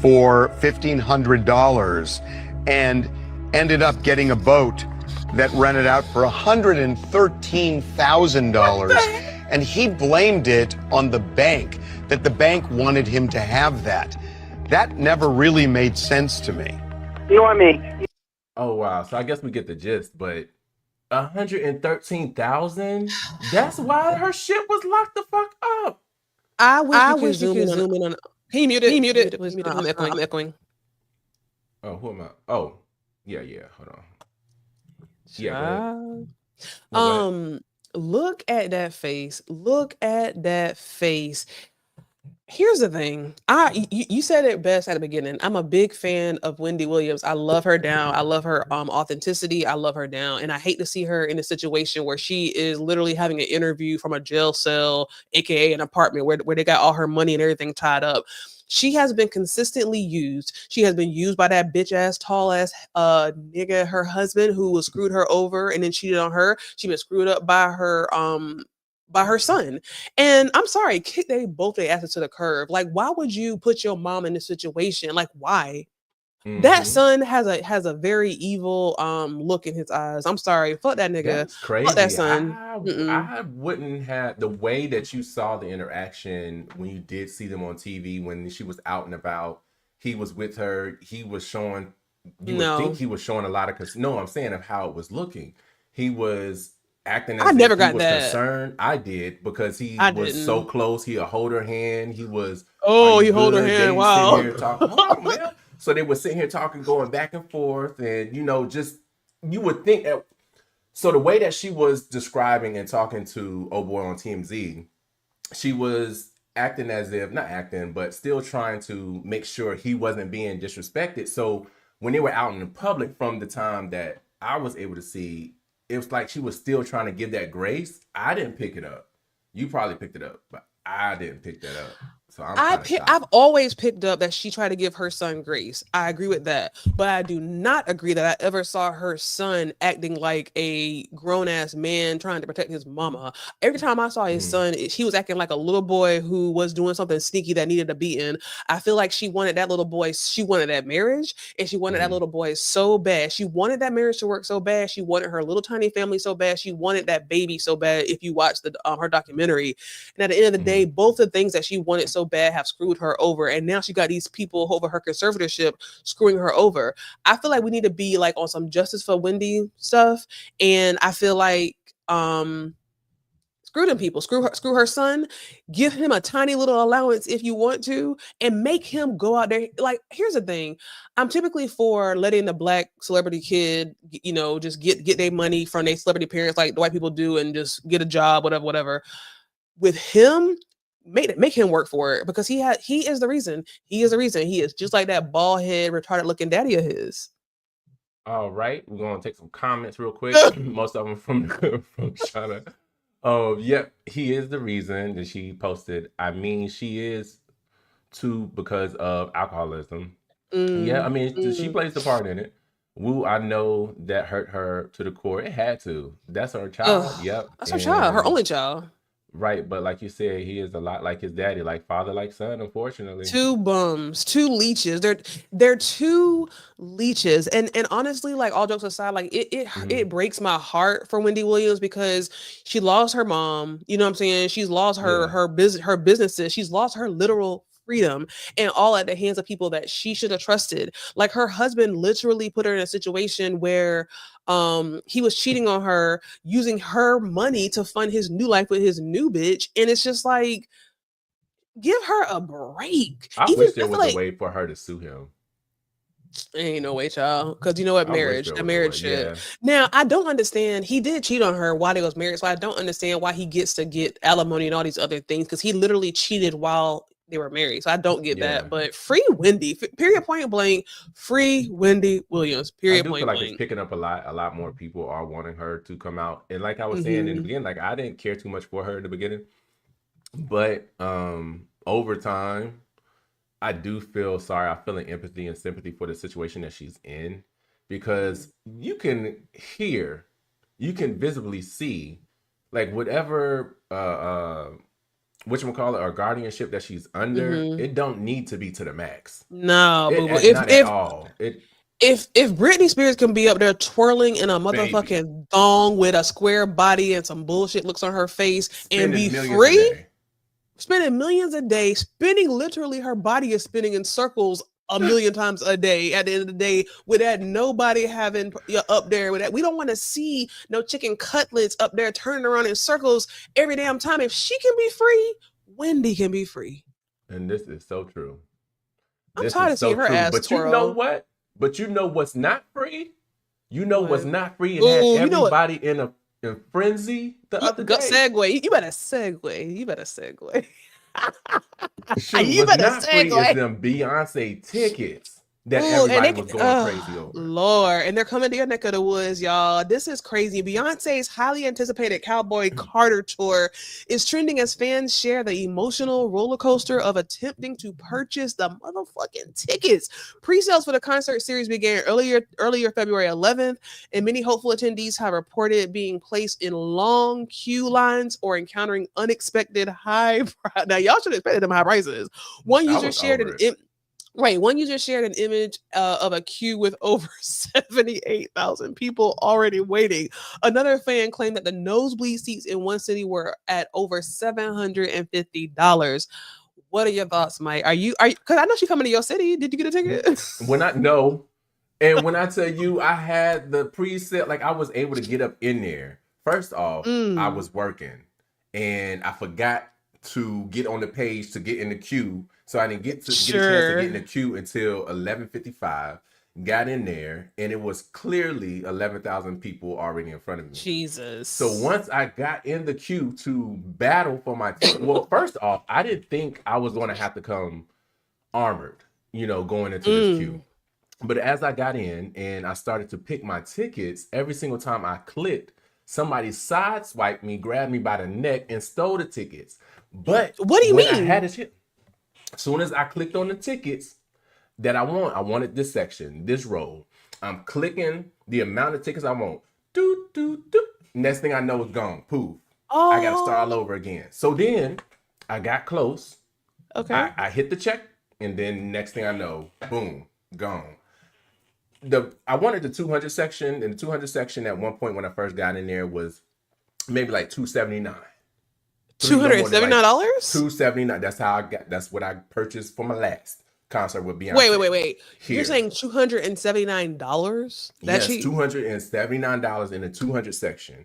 E: for $1,500 and ended up getting a boat that rented out for $113,000. And he blamed it on the bank, that the bank wanted him to have that. That never really made sense to me.
D: Nor me.
B: Oh, wow. So I guess we get the gist, but 113,000? That's why her shit was locked the fuck up.
A: I wish you could zoom in on. Can you mute it? Please. I'm echoing.
B: Oh, who am I? Oh, yeah. Hold on. Yeah.
A: Look at that face. Here's the thing. You said it best at the beginning. I'm a big fan of Wendy Williams. I love her down. I love her authenticity. I love her down. And I hate to see her in a situation where she is literally having an interview from a jail cell, aka an apartment where they got all her money and everything tied up. She has been consistently used. She has been used by that bitch ass, tall ass nigga, her husband, who was screwed her over and then cheated on her. She been screwed up by her son. And I'm sorry, kick both their asses to the curb. Like, why would you put your mom in this situation? Like, why? That son has a very evil look in his eyes. I'm sorry, fuck that nigga.
B: That's crazy.
A: Fuck that son.
B: I wouldn't have the way that you saw the interaction when you did see them on TV when she was out and about. He was with her. He was showing. You would think he was showing a lot of. No, I'm saying of how it was looking. He was acting as if he was concerned. I did because he was so close. He'll hold her hand. He was.
A: Oh, he hold her hand. Wow.
B: Here talking, hold on, man. So they were sitting here talking, going back and forth, and just you would think that. So the way that she was describing and talking to Oh Boy on TMZ, she was acting as if not acting, but still trying to make sure he wasn't being disrespected. So when they were out in the public, from the time that I was able to see, it was like she was still trying to give that grace. I didn't pick it up. You probably picked it up, but I didn't pick that up. So I'm kind of shocked.
A: I've always picked up that she tried to give her son grace. I agree with that, but I do not agree that I ever saw her son acting like a grown ass man trying to protect his mama. Every time I saw his son, he was acting like a little boy who was doing something sneaky that needed a beating. I feel like she wanted that little boy. She wanted that marriage, and she wanted that little boy so bad. She wanted that marriage to work so bad. She wanted her little tiny family so bad. She wanted that baby so bad. If you watch the her documentary, and at the end of the day, both the things that she wanted so bad have screwed her over, and now she got these people over her conservatorship screwing her over. I feel like we need to be like on some justice for Wendy stuff, and I feel like screw them people, screw her son, give him a tiny little allowance if you want to, and make him go out there. Like, here's the thing, I'm typically for letting the black celebrity kid, you know, just get their money from their celebrity parents like the white people do, and just get a job, whatever. With him, make him work for it, because he is the reason. He is just like that bald head retarded looking daddy of his.
B: All right, we're gonna take some comments real quick. Most of them from Shauna. Oh, yep, he is the reason that she posted. I mean, she is too, because of alcoholism. Yeah, I mean, she plays the part in it. Woo, I know that hurt her to the core. It had to. That's her child. Yep,
A: that's her child, her only child.
B: Right, but like you said, he is a lot like his daddy, like father, like son, unfortunately.
A: Two bums, two leeches. They're two leeches. And honestly, like, all jokes aside, like it breaks my heart for Wendy Williams, because she lost her mom. You know what I'm saying? She's lost her businesses. She's lost her literal freedom, and all at the hands of people that she should have trusted. Like, her husband literally put her in a situation where he was cheating on her, using her money to fund his new life with his new bitch. And it's just like, give her a break.
B: I wish there was a way for her to sue him.
A: Ain't no way, child. Because you know what, marriage shit.
B: Yeah.
A: Now, I don't understand. He did cheat on her while they was married, so I don't understand why he gets to get alimony and all these other things, because he literally cheated while they were married. So I don't get that. But free Wendy, period, point blank. Free Wendy Williams, period, point blank. I do feel like
B: it's picking up a lot more people are wanting her to come out. And like I was saying in the beginning, like, I didn't care too much for her in the beginning, but over time, I do feel sorry. I feel empathy and sympathy for the situation that she's in, because you can hear, you can visibly see, like, whatever whatchamacallit, or guardianship that she's under, it don't need to be to the max.
A: No,
B: not at all.
A: If Britney Spears can be up there twirling in a motherfucking thong with a square body and some bullshit looks on her face and be free, spending millions a day, spinning, literally her body is spinning in circles a million times a day at the end of the day, with that nobody having up there with that. We don't want to see no chicken cutlets up there turning around in circles every damn time. If she can be free, Wendy can be free.
B: And this is so true.
A: I'm tired of seeing her ass
B: but
A: twirl.
B: You know what? But you know what's not free? You know what's not free, and had everybody in a frenzy the other day.
A: Segue. You better segue. You better segue.
B: Shoot, you better not free is them Beyoncé tickets that everybody was going crazy over.
A: Lord, and they're coming to your neck of the woods, y'all. This is crazy. Beyonce's highly anticipated Cowboy Carter tour is trending as fans share the emotional roller coaster of attempting to purchase the motherfucking tickets. Pre-sales for the concert series began earlier February 11th, and many hopeful attendees have reported being placed in long queue lines or encountering unexpected high prices. Now, y'all should have expected them high prices. One user shared an image of a queue with over 78,000 people already waiting. Another fan claimed that the nosebleed seats in one city were at over $750. What are your thoughts, Mike? Are you because I know she's coming to your city. Did you get a ticket?
B: No. And when I tell you I had the preset, like, I was able to get up in there. First off, I was working and I forgot to get on the page to get in the queue. So I didn't get a chance to get in the queue until 11:55. Got in there, and it was clearly 11,000 people already in front of me.
A: Jesus.
B: So once I got in the queue to battle for my ticket, well, first off, I didn't think I was going to have to come armored, going into this queue. But as I got in and I started to pick my tickets, every single time I clicked, somebody sideswiped me, grabbed me by the neck, and stole the tickets. But
A: what do you mean?
B: I had a shit. As soon as I clicked on the tickets that I wanted this section, this row. I'm clicking the amount of tickets I want. Doot, doot, doot. Next thing I know, it's gone. Poof.
A: Oh,
B: I got to start all over again. So then I got close.
A: Okay.
B: I hit the check, and then next thing I know, boom, gone. I wanted the 200 section, and the 200 section at one point when I first got in there was maybe like $279.
A: $279?
B: $279. That's what I purchased for my last concert with Beyonce.
A: Wait.
B: Here.
A: You're saying $279?
B: Yes, $279 in the 200 section.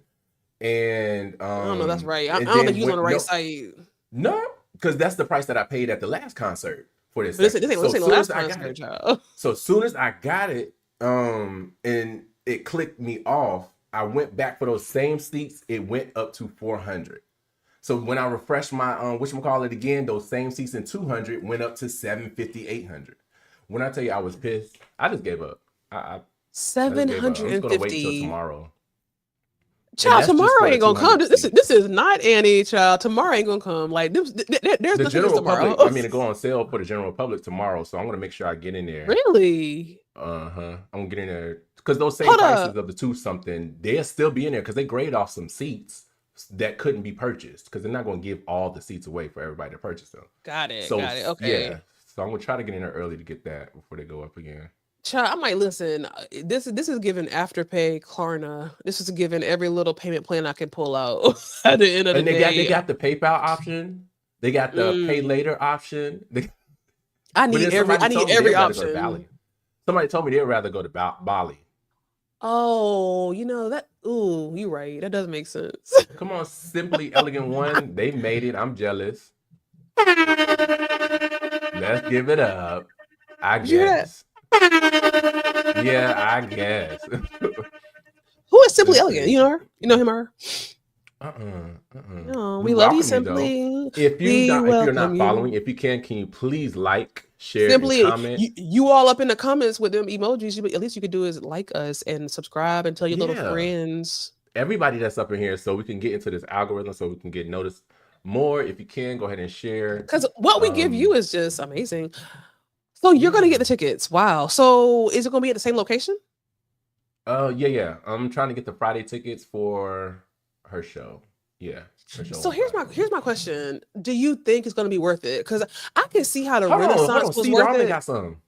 B: And
A: I don't know, that's right. I don't think you was on the right site.
B: No, because that's the price that I paid at the last concert for this.
A: This ain't the last concert, child.
B: So as soon as I got it, and it clicked me off, I went back for those same seats. It went up to 400. So when I refreshed my whatchamacallit again, those same seats in 200 went up to 750, 800. When I tell you I was pissed, I just gave up. I
A: 750.
B: I'm gonna wait till tomorrow.
A: Child, tomorrow ain't gonna come. This is not Annie, child. Tomorrow ain't gonna come. Like there's
B: the
A: nothing
B: general
A: tomorrow.
B: public. I mean, to go on sale for the general public tomorrow, so I'm gonna make sure I get in there.
A: Really?
B: I'm gonna get in there because those same prices of the 2 something, they'll still be in there because they grade off some seats that couldn't be purchased because they're not gonna give all the seats away for everybody to purchase them.
A: Got it.
B: Okay. Yeah. So I'm gonna try to get in there early to get that before they go up again.
A: Child, I might listen. This is given Afterpay, Klarna. This is given every little payment plan I can pull out at the end of the day.
B: They got the PayPal option. They got the pay later option.
A: I need every option.
B: Somebody told me they'd rather go to Bali.
A: Oh, you know that. Ooh, you're right. That does make sense.
B: Come on, Simply Elegant One. They made it. I'm jealous. Let's give it up. I guess. Yeah, I guess.
A: Who is Simply Elegant? You know her? You know him or her? No, we love you, Simply.
B: If you're not following, if you can you please like, share,
A: Simply,
B: and comment?
A: You all up in the comments with them emojis. At least you could do is like us and subscribe and tell your little friends.
B: Everybody that's up in here, so we can get into this algorithm, so we can get noticed more. If you can, go ahead and share.
A: Because what we give you is just amazing. So you're gonna get the tickets. Wow. So is it gonna be at the same location?
B: Yeah. I'm trying to get the Friday tickets for her show. Yeah.
A: So here's my question. Do you think it's gonna be worth it? Because I can see how the Renaissance was worth it.
B: Got some.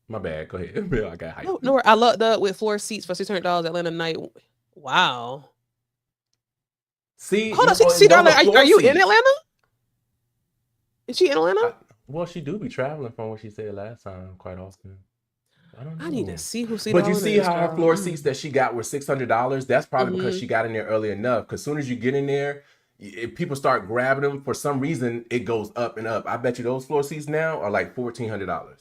B: My bad. Go ahead. I got hyped.
A: No, I lucked up with 4 seats for $600 Atlanta night. Wow.
B: See,
A: hold on. See, darling, are you in Atlanta? Is she in Atlanta?
B: Well, she do be traveling from what she said last time quite often. I don't know.
A: I need to see who
B: But you see how her floor seats that she got were $600? That's probably because she got in there early enough. Because as soon as you get in there, if people start grabbing them, for some reason, it goes up and up. I bet you those floor seats now are like $1,400.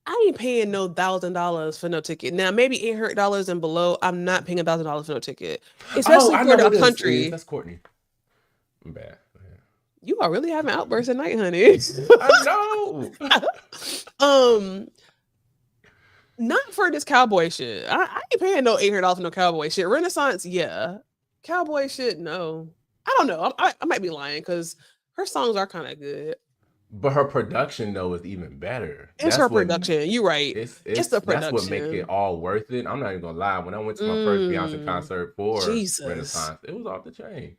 A: I ain't paying no $1,000 for no ticket. Now, maybe $800 and below, I'm not paying $1,000 for no ticket. Especially for a country.
B: That's Courtney. I'm bad.
A: You are really having outbursts at night, honey.
B: I know.
A: Not for this cowboy shit. I ain't paying no $800 for no cowboy shit. Renaissance, yeah. Cowboy shit, no. I don't know. I might be lying because her songs are kind of good.
B: But her production though is even better.
A: It's her production. You're right. It's the production.
B: That's what makes it all worth it. I'm not even gonna lie. When I went to my first Beyonce concert for Renaissance, it was off the chain.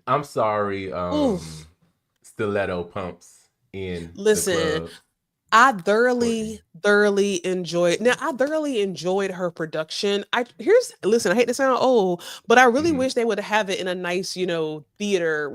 B: I'm sorry. Stiletto pumps in.
A: Listen, I thoroughly enjoyed. Now, I thoroughly enjoyed her production. Listen, I hate to sound old, but I really wish they would have it in a nice, theater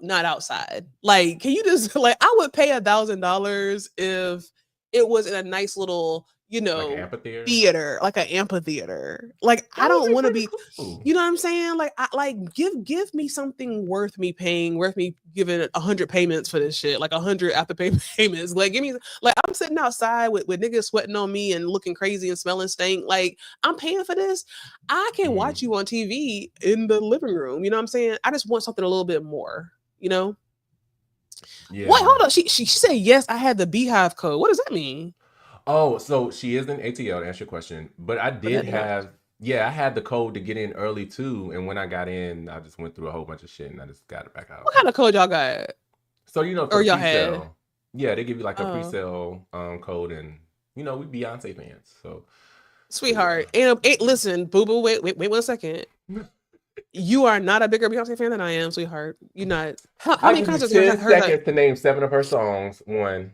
A: not outside. Like, can you just I would pay $1,000 if it was in a nice little,
B: like amphitheater?
A: Theater, like an amphitheater. Like, I don't want to be, cool. You know what I'm saying? Like, give me something worth me paying, worth me giving 100 payments for this shit, like 100 afterpay payments. Like, give me, I'm sitting outside with niggas sweating on me and looking crazy and smelling stank. Like, I'm paying for this. I can watch you on TV in the living room. You know what I'm saying? I just want something a little bit more, Yeah. Wait, hold on. She said, yes, I had the Beehive code. What does that mean?
B: Oh, so she is in ATL to answer your question, but I did have, I had the code to get in early too. And when I got in, I just went through a whole bunch of shit and I just got it back out.
A: What kind of code y'all got?
B: So for
A: Or
B: the
A: y'all had?
B: pre-sale, yeah, they give you like a
A: Oh,
B: pre-sale code, and we Beyonce fans, so
A: sweetheart. And listen, boo boo. Wait 1 second. You are not a bigger Beyonce fan than I am, sweetheart. You're not. How
B: I
A: many
B: give you
A: concerts
B: 10
A: have heard?
B: seconds to name 7 of her songs. 1,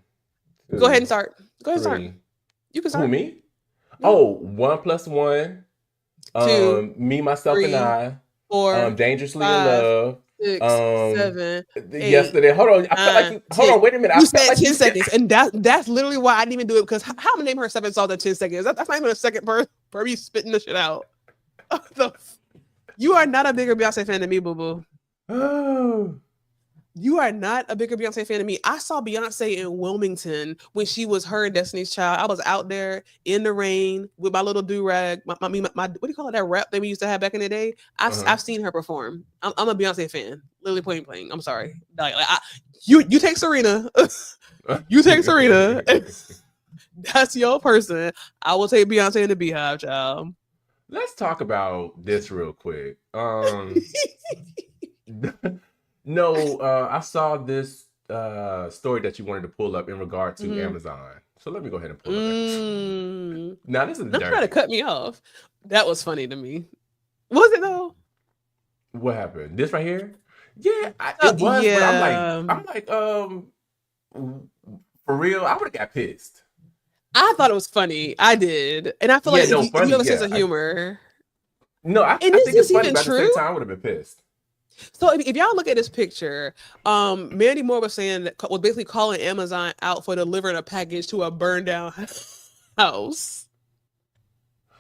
A: Go ahead and
B: 2,
A: start. Go ahead and start.
B: 3.
A: You can
B: Who,
A: start.
B: me?
A: Yeah.
B: Oh, 1 + 1.
A: 2,
B: Me, Myself,
A: 3,
B: and I.
A: 4,
B: Dangerously in
A: 5,
B: Love.
A: 6, 7, 8,
B: Yesterday. Hold on. I felt like
A: 9,
B: you.
A: 10.
B: Hold on. Wait a minute. I
A: You
B: felt
A: said
B: like
A: 10
B: you
A: seconds, and that's literally why I didn't even do it, because how am I gonna name her 7 songs in 10 seconds? That's not even a second per me spitting the shit out. You are not a bigger Beyonce fan than me, boo boo.
B: Oh.
A: You are not a bigger Beyonce fan than me. I saw Beyonce in Wilmington when she was her and Destiny's Child. I was out there in the rain with my little do-rag, my what do you call it, that rap that we used to have back in the day? I've seen her perform. I'm a Beyonce fan. Literally point blank. I'm sorry. You take Serena. You take Serena. That's your person. I will take Beyonce in the Beehive, child.
B: Let's talk about this real quick. No, I saw this story that you wanted to pull up in regard to Amazon. So let me go ahead and pull it up. Now this is
A: Don't try to cut me off. That was funny to me. Was it though?
B: What happened? This right here? Yeah, it was.
A: Yeah.
B: But I'm like, for real, I would have got pissed.
A: I thought it was funny. I did, and I feel like if you have a sense of humor.
B: I think it's funny, but at the same time, I would have been pissed.
A: So if y'all look at this picture, Mandy Moore was saying that was basically calling Amazon out for delivering a package to a burned down house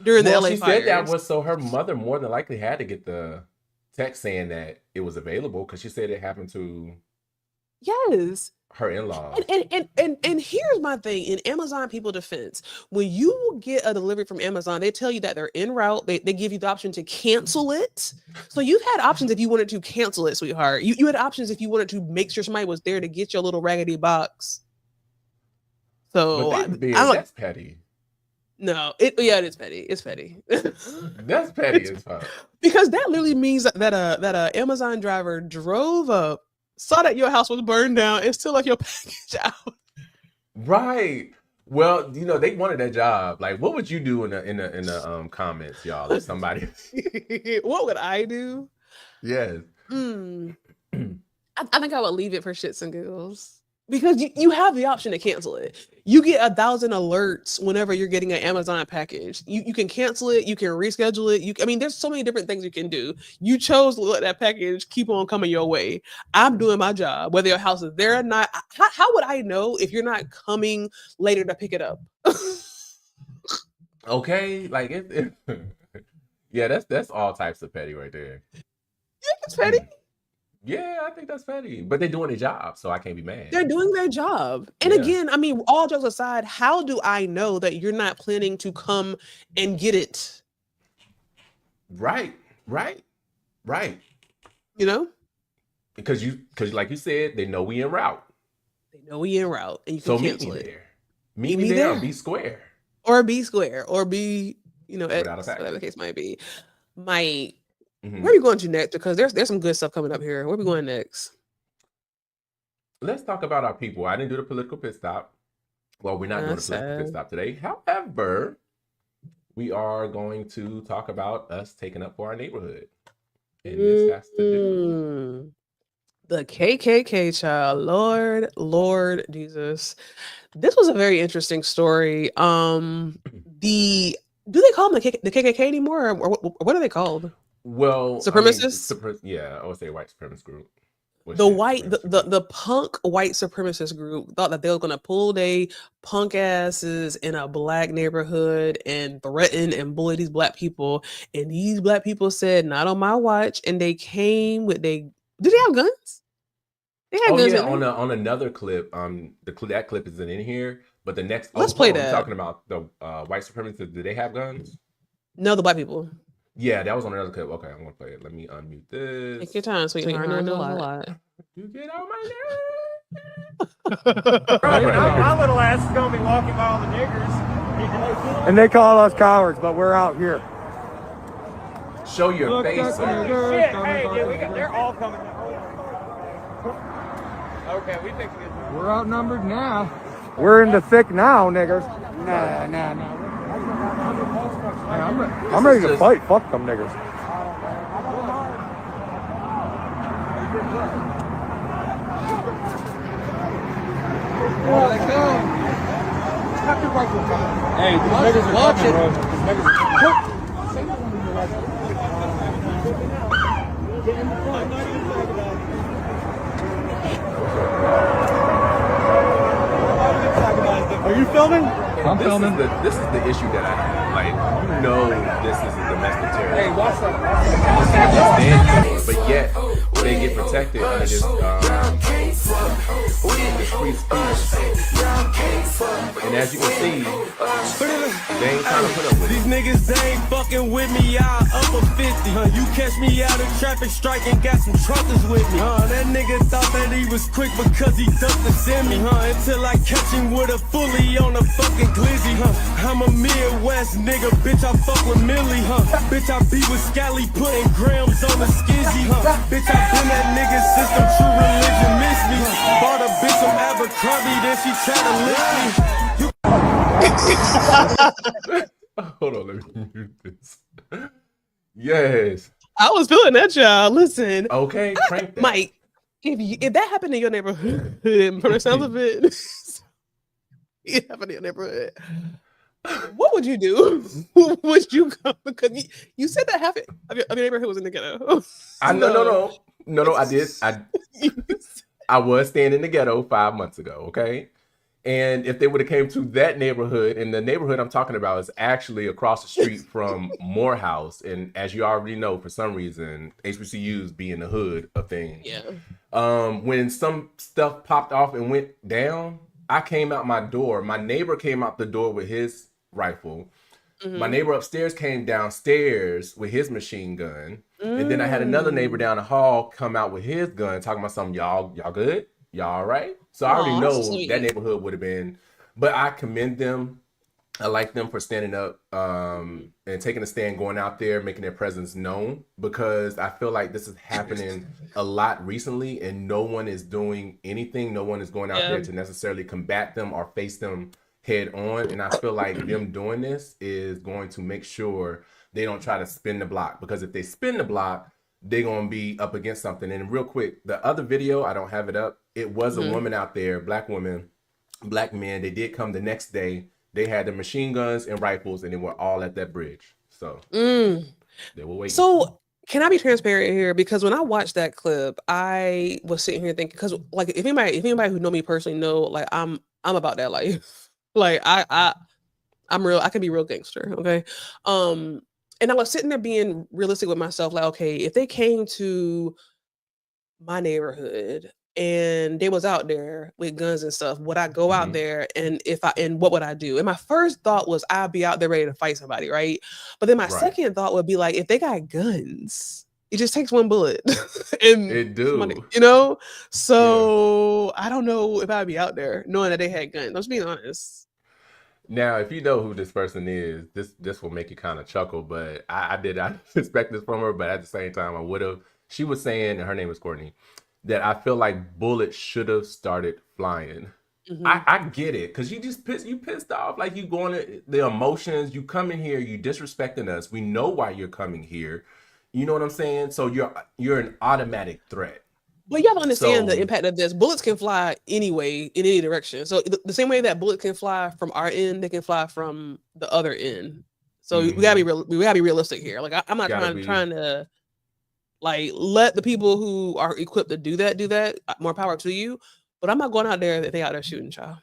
A: during the LA fires. She said
B: that was so her mother more than likely had to get the text saying that it was available, because she said it happened to her in-laws.
A: And here's my thing in Amazon people defense. When you get a delivery from Amazon, they tell you that they're en route. They give you the option to cancel it. So you've had options if you wanted to cancel it, sweetheart. You had options if you wanted to make sure somebody was there to get your little raggedy box. So
B: that's petty.
A: No, it is petty. It's petty.
B: That's petty as fuck.
A: Because that literally means that a Amazon driver drove up, saw that your house was burned down, and still like your package out.
B: Right. Well, they wanted that job. Like, what would you do in the comments, y'all? If somebody,
A: what would I do?
B: Yes.
A: I think I would leave it for shits and giggles. Because you have the option to cancel it. You get 1,000 alerts whenever you're getting an Amazon package. You can cancel it. You can reschedule it. There's so many different things you can do. You chose to let that package keep on coming your way. I'm doing my job, whether your house is there or not. How would I know if you're not coming later to pick it up?
B: Okay, like yeah, that's all types of petty right there.
A: Yeah, it's petty.
B: Yeah, I think that's petty. But they're doing their job, so I can't be mad.
A: They're doing their job. And again, all jokes aside, how do I know that you're not planning to come and get it?
B: Right. Because like you said, they know we en route.
A: And you can cancel it.
B: Meet me there. Or be square.
A: Or be square. Or be,
B: whatever
A: the case might be. Where are we going to next? Because there's some good stuff coming up here. Where are we going next?
B: Let's talk about our people. I didn't do the political pit stop. Well, we're not doing the political pit stop today. However, we are going to talk about us taking up for our neighborhood. And this has to do
A: the KKK, child. Lord Jesus. This was a very interesting story. Do they call them the KKK anymore? Or what are they called?
B: Well,
A: supremacists.
B: I would say white supremacist group.
A: The punk white supremacist group thought that they were going to pull their punk asses in a black neighborhood and threaten and bully these black people. And these black people said, "Not on my watch." And they came with did they have guns? They had guns.
B: Yeah, on another clip. That clip isn't in here, but the next.
A: Let's play that.
B: Talking about the white supremacists. Did they have guns?
A: No, the black people.
B: Yeah, that was on another clip. Okay, I'm gonna play it. Let me unmute this.
A: Take your time, sweetheart. I know a lot.
B: You get on my
F: nerves. My little ass is gonna be walking by all the niggers, and they call us cowards, but we're out here.
B: Show your face.
F: Shit, hey, dude, they're all coming. Okay, we think we're outnumbered now. We're in the thick now, niggers. Nah. I'm ready to fight. Fuck them niggers. Hey, these niggas are watching, bro. These niggas are Are you filming?
B: I'm filming. This is the issue that I have. Like, you know, this is a domestic terror.
F: Hey, watch that.
B: But yet, they get protected under this free speech. And as you can see, they ain't trying to put up with it.
G: These niggas, they ain't fucking with me, y'all up a 50. You catch me out in traffic strike and got some truckers with me. That nigga thought that he was quick because he ducked the semi. Until I catch him with a fully on a fucking glizzy. I'm a Midwest nigga, bitch, I fuck with Millie. Bitch, I be with Scally putting grams on the skizzy. Bitch, I been that nigga since them true religion missed me. Bought a bitch some Abercrombie, then she tried to lick me.
B: Hold on, let me mute this. Yes.
A: I was feeling that, y'all. Listen.
B: Okay, crank that.
A: Mike, if that happened in your neighborhood, from the sounds of it, it happened in your neighborhood, what would you do? Would you come? Because you said that half of your neighborhood was in the ghetto.
B: No, I did. I was staying in the ghetto 5 months ago, okay? And if they would have came to that neighborhood, and the neighborhood I'm talking about is actually across the street from Morehouse. And as you already know, for some reason, HBCUs be in the hood of things.
A: Yeah.
B: When some stuff popped off and went down, I came out my door. My neighbor came out the door with his rifle. Mm-hmm. My neighbor upstairs came downstairs with his machine gun. And then I had another neighbor down the hall come out with his gun, talking about something, y'all good? Y'all all right? So I already know that neighborhood would have been, but I commend them. I like them for standing up and taking a stand, going out there, making their presence known, because I feel like this is happening a lot recently and no one is doing anything. No one is going out there to necessarily combat them or face them head on. And I feel like them doing this is going to make sure they don't try to spin the block, because if they spin the block, they're going to be up against something. And real quick, the other video, I don't have it up. It was a woman out there, black woman, black men. They did come the next day. They had the machine guns and rifles, and they were all at that bridge. So they were waiting.
A: So can I be transparent here? Because when I watched that clip, I was sitting here thinking, because like if anybody who know me personally know, like I'm about that life. Like I'm real. I can be real gangster. Okay. And I was sitting there being realistic with myself, like, okay, if they came to my neighborhood and they was out there with guns and stuff, would I go out there and what would I do? And my first thought was I'd be out there ready to fight somebody, right? But then my second thought would be like, if they got guns, it just takes one bullet. And
B: it do.
A: somebody, you know? So I don't know if I'd be out there knowing that they had guns. I'm just being honest.
B: Now, if you know who this person is, this will make you kind of chuckle, but I didn't expect this from her, but at the same time, I would have. She was saying, and her name is Courtney, that I feel like bullets should have started flying. I get it, because you pissed off, like you going the emotions. You come in here, you disrespecting us. We know why you're coming here. You know what I'm saying? So you're an automatic threat.
A: Well, you have to understand the impact of this. Bullets can fly anyway, in any direction. So the same way that bullets can fly from our end, they can fly from the other end. So we gotta be real. We gotta be realistic here. Like I'm not trying to like let the people who are equipped to do that. More power to you. But I'm not going out there if they out there shooting, child.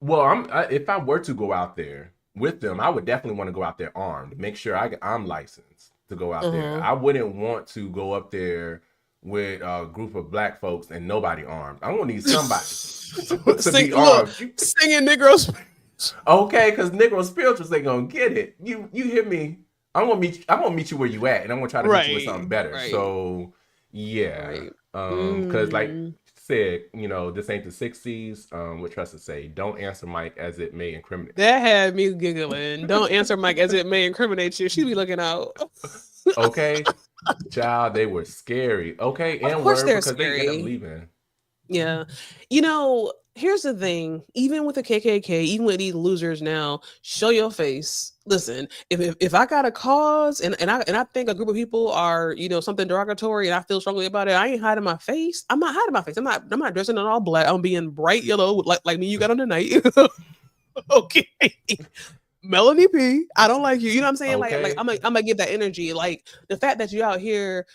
B: Well, if I were to go out there with them, I would definitely want to go out there armed. Make sure I'm licensed to go out there. I wouldn't want to go up there with a group of black folks and nobody armed. I'm gonna need somebody to be armed.
A: Singing Negro spirituals.
B: Okay, because Negro spirituals ain't gonna get it. You hear me? I'm gonna meet you where you at, and I'm gonna try to meet you with something better. Right. So yeah, because like said, you know, this ain't the 60s. What Trust to say, don't answer Mike as it may incriminate.
A: That had me giggling. Don't answer Mike as it may incriminate you. She be looking out.
B: Okay. Child, they were scary. Okay, and
A: of course
B: word
A: they're
B: because
A: scary.
B: they ended up leaving.
A: Yeah. Here's the thing. Even with the KKK, even with these losers now, show your face. Listen, if I got a cause and I think a group of people are, something derogatory and I feel strongly about it, I ain't hiding my face. I'm not hiding my face. I'm not dressing in all black. I'm being bright yellow like me you got on tonight. Okay. Melanie P, I don't like you. You know what I'm saying? Like
B: Okay.
A: I'm gonna give that energy. Like the fact that you out here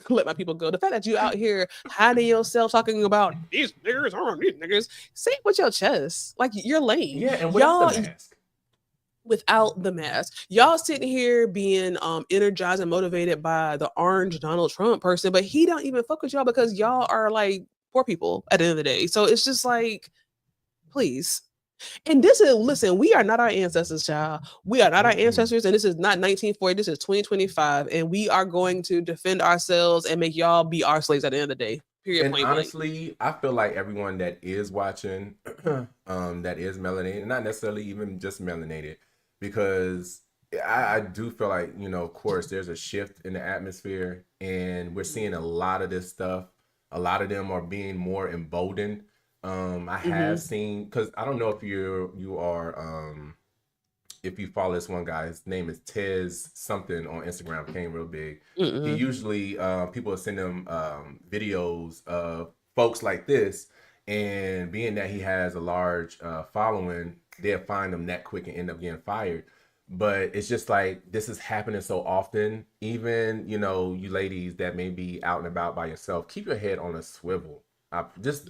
A: let my people go. The fact that you out here hiding yourself talking about these niggas aren't these niggas, say it with your chest. Like you're lame.
B: Yeah, and without the mask.
A: Without the mask. Y'all sitting here being energized and motivated by the orange Donald Trump person, but he don't even fuck with y'all because y'all are like poor people at the end of the day. So it's just like, please. And listen, we are not our ancestors, child. We are not our ancestors, and this is not 1940. This is 2025, and we are going to defend ourselves and make y'all be our slaves at the end of the day. Period.
B: And honestly, I feel like everyone that is watching, that is melanated, not necessarily even just melanated, because I do feel like, of course, there's a shift in the atmosphere, and we're seeing a lot of this stuff. A lot of them are being more emboldened. I have seen, because I don't know if you are if you follow this one guy. His name is Tez something on Instagram, became real big. He usually people send him videos of folks like this, and being that he has a large following, they'll find him that quick and end up getting fired. But it's just like, this is happening so often. Even you ladies that may be out and about by yourself, keep your head on a swivel. Just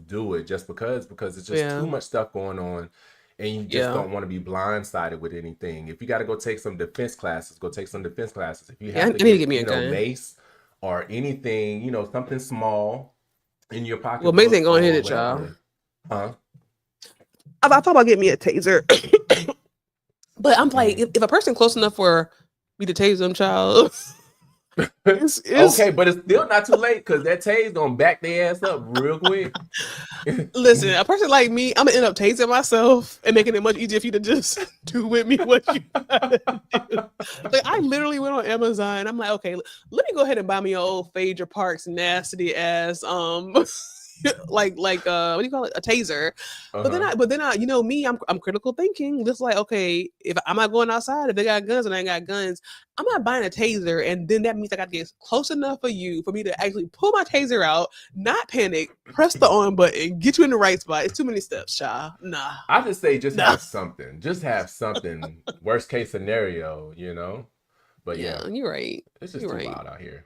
B: do it, just because it's just too much stuff going on, and you just don't want to be blindsided with anything. If you got to go take some defense classes, go take some defense classes. If you have to get me a mace or anything, something small in your pocket.
A: Well, mace ain't gonna hit it, y'all.
B: Huh?
A: I thought about getting me a taser, but I'm like, if a person close enough for me to tase them, child. It's
B: okay, but it's still not too late, because that tase gonna back their ass up real quick.
A: Listen, a person like me, I'm gonna end up tasing myself and making it much easier for you to just do with me what you gotta do. Like, I literally went on Amazon. I'm like, okay, let me go ahead and buy me an old Phaedra Parks nasty ass like what do you call it, a taser. But then I me, I'm critical thinking, just like, okay, if I'm not going outside, if they got guns and I ain't got guns, I'm not buying a taser, and then that means I got to get close enough for me to actually pull my taser out, not panic, press the on button, get you in the right spot. It's too many steps, child. Nah,
B: I just say have something, worst case scenario, but
A: yeah, you're right,
B: it's just too wild out here.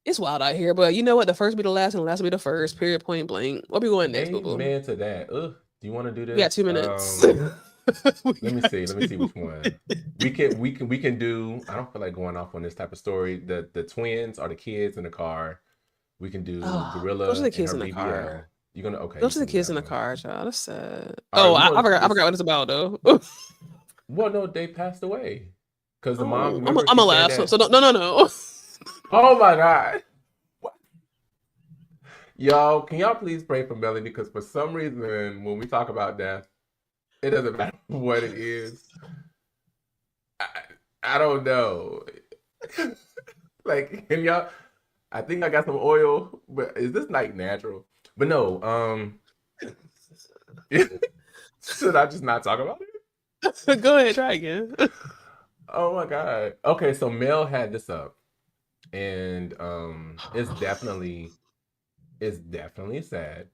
A: It's wild out here, but you know what? The first be the last, and the last will be the first. Period. Point blank. What be going next, boo?
B: Amen to that. Do you want to do this?
A: We got 2 minutes.
B: Let me see which one we can do. I don't feel like going off on this type of story. The twins are the kids in the car. We can do Glorilla.
A: Those are the kids in the
B: BBL.
A: car.
B: You're gonna okay.
A: Those are the kids in the car, child. That's sad.
B: Right,
A: I forgot what it's about though.
B: Well, no, they passed away because the mom.
A: I'm gonna laugh. So no.
B: Oh my God. What? Y'all, can y'all please pray for Melanie? Because for some reason, when we talk about death, it doesn't matter what it is. I don't know. Like, can y'all, I think I got some oil, but is this like natural? But no, should I just not talk about it?
A: Go ahead, try again.
B: Oh my God. Okay, so Mel had this up. And it's definitely sad.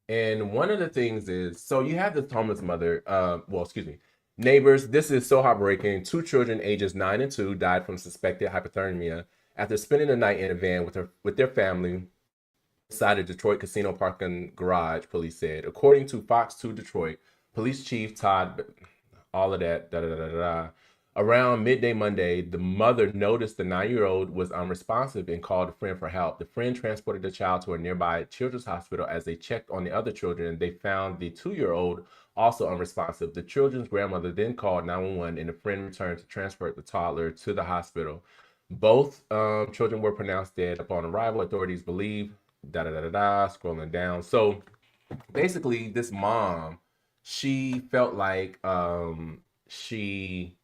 B: And one of the things is, so you have this homeless mother, neighbors, this is so heartbreaking. 2 children ages 9 and 2 died from suspected hypothermia after spending the night in a van with their family inside a Detroit casino parking garage, police said. According to Fox 2 Detroit, Police Chief Todd, all of that, around midday Monday, the mother noticed the 9-year-old was unresponsive and called a friend for help. The friend transported the child to a nearby children's hospital. As they checked on the other children, they found the 2-year-old also unresponsive. The children's grandmother then called 911, and the friend returned to transport the toddler to the hospital. Both children were pronounced dead upon arrival. Authorities believe, scrolling down. So basically, this mom, she felt like she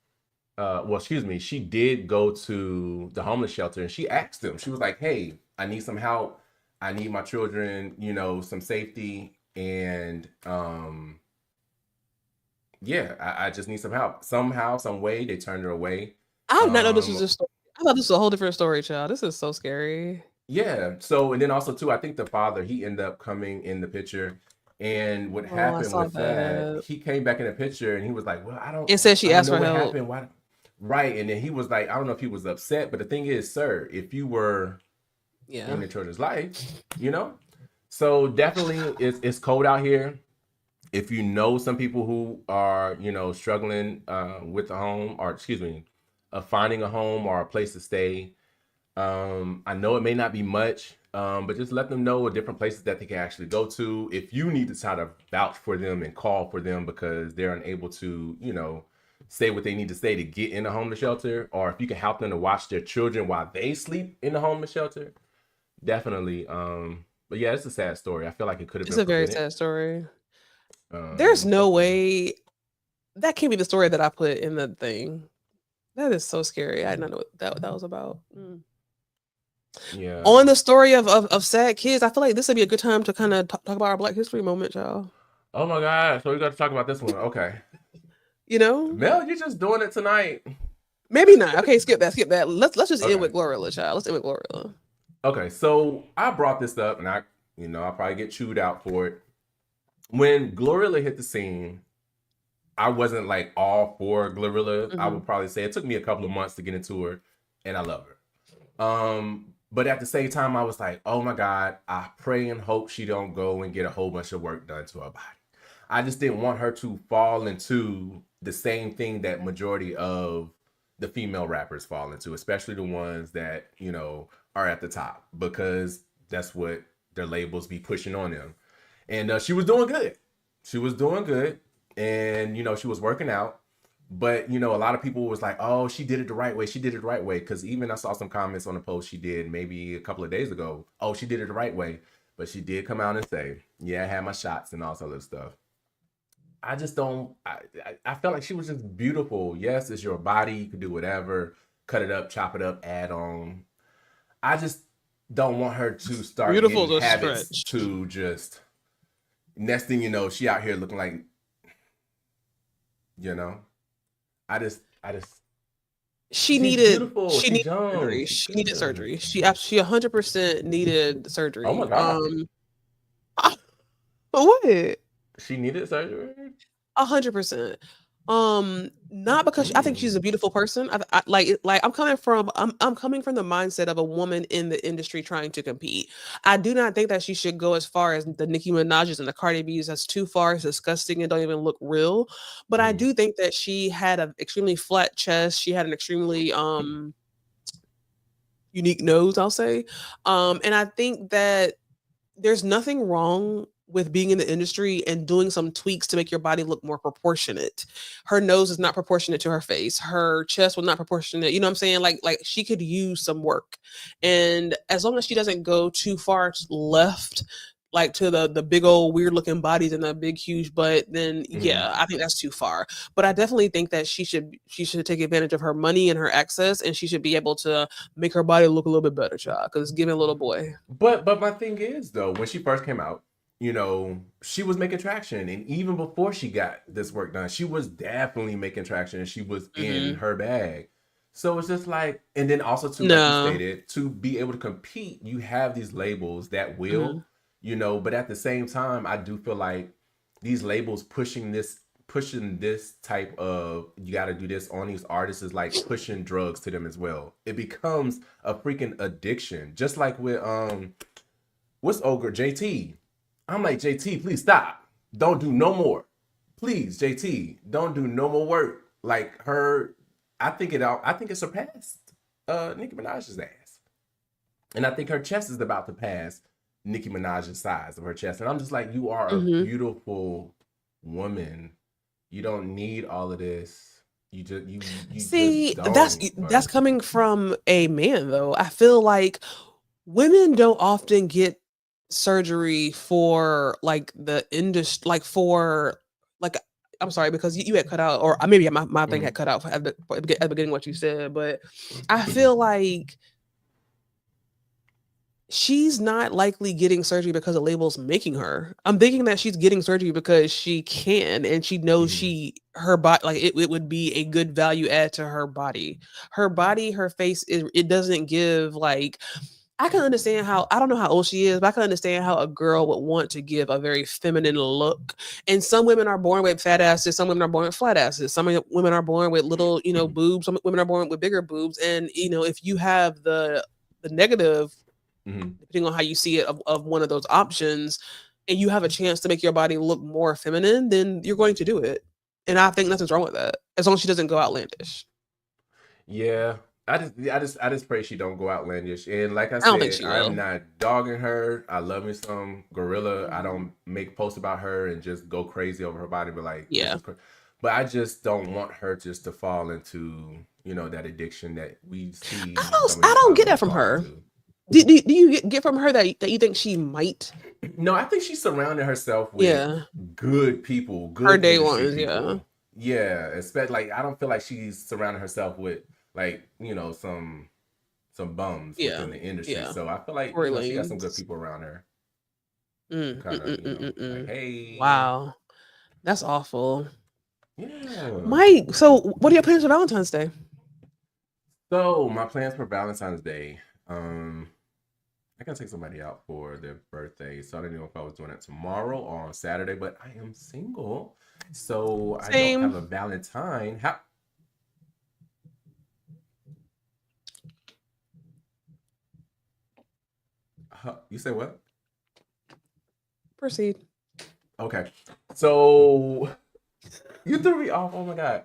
B: did go to the homeless shelter, and she asked them, she was like, hey, I need some help. I need my children, some safety, and I just need some help. Somehow, some way, they turned her away.
A: I did not know this was a story. I thought this was a whole different story, child. This is so scary.
B: Yeah. So, and then also too, I think the father, he ended up coming in the picture. And what happened with that, he came back in the picture and he was like, well, I don't.
A: And said she asked for help.
B: Happened. Why? Right. And then he was like, I don't know if he was upset, but the thing is, sir, if you were in the children's life, so definitely it's cold out here. If you know some people who are, struggling with a home, or finding a home or a place to stay. I know it may not be much, but just let them know different places that they can actually go to. If you need to try to vouch for them and call for them because they're unable to, say what they need to say to get in a homeless shelter, or if you can help them to watch their children while they sleep in the homeless shelter, definitely. But yeah, it's a sad story. I feel like it could have been.
A: It's a very sad story. There's no way that can't be the story that I put in the thing. That is so scary. I didn't know what that was about.
B: Yeah.
A: On the story of sad kids, I feel like this would be a good time to kind of talk about our Black History moment, y'all.
B: Oh my God. So we got to talk about this one. Okay.
A: Mel,
B: you're just doing it tonight.
A: Maybe not. Okay, skip that. Let's just end with Glorilla, child. Let's end with Glorilla.
B: Okay, so I brought this up, and I'll probably get chewed out for it. When Glorilla hit the scene, I wasn't like all for Glorilla. I would probably say it took me a couple of months to get into her, and I love her. But at the same time, I was like, oh my God, I pray and hope she don't go and get a whole bunch of work done to her body. I just didn't want her to fall into the same thing that majority of the female rappers fall into, especially the ones that, are at the top, because that's what their labels be pushing on them. And she was doing good. And, she was working out. But, a lot of people was like, oh, she did it the right way. Because even I saw some comments on the post she did maybe a couple of days ago. Oh, she did it the right way. But she did come out and say, yeah, I had my shots and all that other stuff. I just don't, I felt like she was just beautiful. Yes, it's your body. You can do whatever, cut it up, chop it up, add on. I just don't want her to start
A: beautiful
B: getting habits to just, next thing you know, she out here looking like,
A: she needed surgery. She needed surgery. She 100% needed surgery.
B: Oh my God.
A: What?
B: She needed surgery?
A: 100%. Not because I think she's a beautiful person. I'm coming from the mindset of a woman in the industry trying to compete. I do not think that she should go as far as the Nicki Minaj's and the Cardi B's. That's too far. It's disgusting and don't even look real. But I do think that she had an extremely flat chest. She had an extremely unique nose, I'll say. And I think that there's nothing wrong with being in the industry and doing some tweaks to make your body look more proportionate. Her nose is not proportionate to her face. Her chest was not proportionate. You know what I'm saying? Like she could use some work. And as long as she doesn't go too far left, like to the big old weird looking bodies and the big huge butt, then yeah, I think that's too far. But I definitely think that she should take advantage of her money and her access, and she should be able to make her body look a little bit better, child, because it's giving a little boy.
B: But my thing is though, when she first came out, she was making traction, and even before she got this work done, she was definitely making traction, and she was in her bag. So it's just like, and then also like you stated, to be able to compete, you have these labels that will, but at the same time, I do feel like these labels pushing this type of, you got to do this on these artists is like pushing drugs to them as well. It becomes a freaking addiction, just like with what's old girl JT. I'm like, JT, please stop. Don't do no more. Please, JT, don't do no more work. Like her, I think it surpassed Nicki Minaj's ass. And I think her chest is about to pass Nicki Minaj's size of her chest. And I'm just like, you are a beautiful woman. You don't need all of this. You
A: see,
B: just
A: that's coming from a man though. I feel like women don't often get surgery for like the industry, like for like, I'm sorry, because you had cut out, or maybe my thing had cut out at the beginning what you said, but I feel like she's not likely getting surgery because the label's making her. I'm thinking that she's getting surgery because she can and she knows her body, like it would be a good value add to her body. Her body, her face, it doesn't give like I can understand how I don't know how old she is, but I can understand how a girl would want to give a very feminine look. And some women are born with fat asses, some women are born with flat asses, some women are born with little, boobs, some women are born with bigger boobs. And if you have the negative, depending on how you see it, of one of those options, and you have a chance to make your body look more feminine, then you're going to do it. And I think nothing's wrong with that, as long as she doesn't go outlandish.
B: Yeah. I just pray she don't go outlandish. And like I
A: don't think
B: said,
A: she will.
B: I'm not dogging her. I love me some Glorilla. I don't make posts about her and just go crazy over her body, but like,
A: Yeah.
B: But I just don't want her just to fall into, that addiction that we see.
A: I don't get that from her. Do you get from her that you think she might?
B: No, I think she surrounded herself with good people, good
A: her day
B: industry
A: ones,
B: people. Yeah, especially like I don't feel like she's surrounding herself with like some bums within the industry.
A: Yeah.
B: So I feel like she got some good people around her. Like, hey,
A: wow, that's awful.
B: Yeah,
A: Mike. So, what are your plans for Valentine's Day?
B: So my plans for Valentine's Day, I gotta take somebody out for their birthday. So I didn't know if I was doing it tomorrow or on Saturday, but I am single, so
A: Same.
B: I don't have a Valentine. You say what?
A: Proceed.
B: Okay, so you threw me off. Oh my god.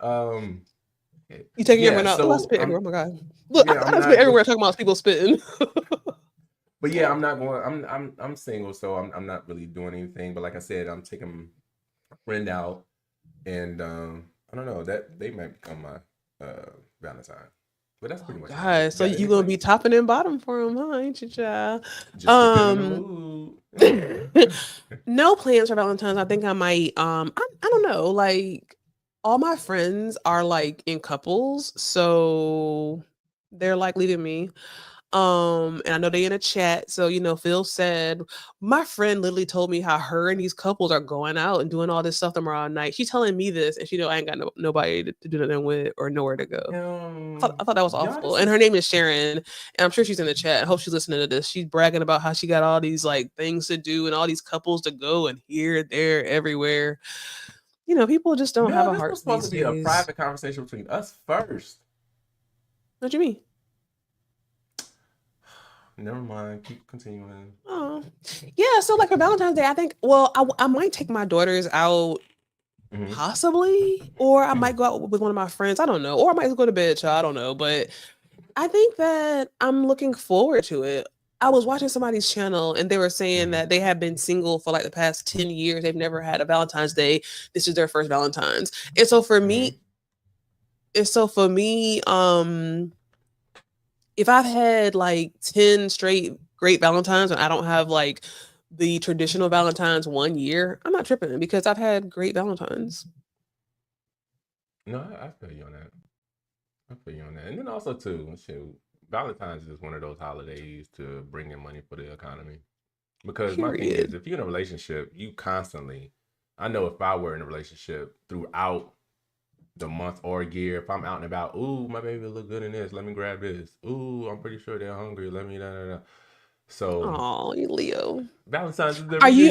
A: You taking everyone out? I spit everywhere. Oh my god! Look, I spit everywhere talking about people spitting.
B: But yeah, I'm not going. I'm single, so I'm not really doing anything. But like I said, I'm taking a friend out, and I don't know that they might become my Valentine. But that's pretty much.
A: God, so you gonna be topping and bottom for him, huh? Ain't you, child?
B: Just depending on the
A: mood. No plans for Valentine's. I think I might. I don't know. Like all my friends are like in couples, so they're like leaving me. And I know they in a chat. So, Phil said, my friend literally told me how her and these couples are going out and doing all this stuff tomorrow night. She's telling me this, and I ain't got nobody to do nothing with or nowhere to go. I thought that was awful. And her name is Sharon, and I'm sure she's in the chat. I hope she's listening to this. She's bragging about how she got all these like things to do and all these couples to go and here, there, everywhere. People just don't have a heart.
B: This was supposed to be a private conversation between us first.
A: What do you mean?
B: Never mind. Keep continuing.
A: Oh, yeah. So, like for Valentine's Day, I think. Well, I might take my daughters out, possibly, or I might go out with one of my friends. I don't know, or I might just go to bed. Child, I don't know, but I think that I'm looking forward to it. I was watching somebody's channel, and they were saying that they have been single for like the past 10 years. They've never had a Valentine's Day. This is their first Valentine's, and so for me, if I've had like 10 straight great Valentines and I don't have like the traditional Valentine's one year, I'm not tripping because I've had great Valentines.
B: No, I feel you on that. And then also too, Valentine's is one of those holidays to bring in money for the economy. Because my thing is, if you're in a relationship, you constantly, I know if I were in a relationship throughout the month or year, if I'm out and about, ooh, my baby look good in this, let me grab this. Ooh, I'm pretty sure they're hungry, let me da. So,
A: oh, you Leo.
B: Valentine's is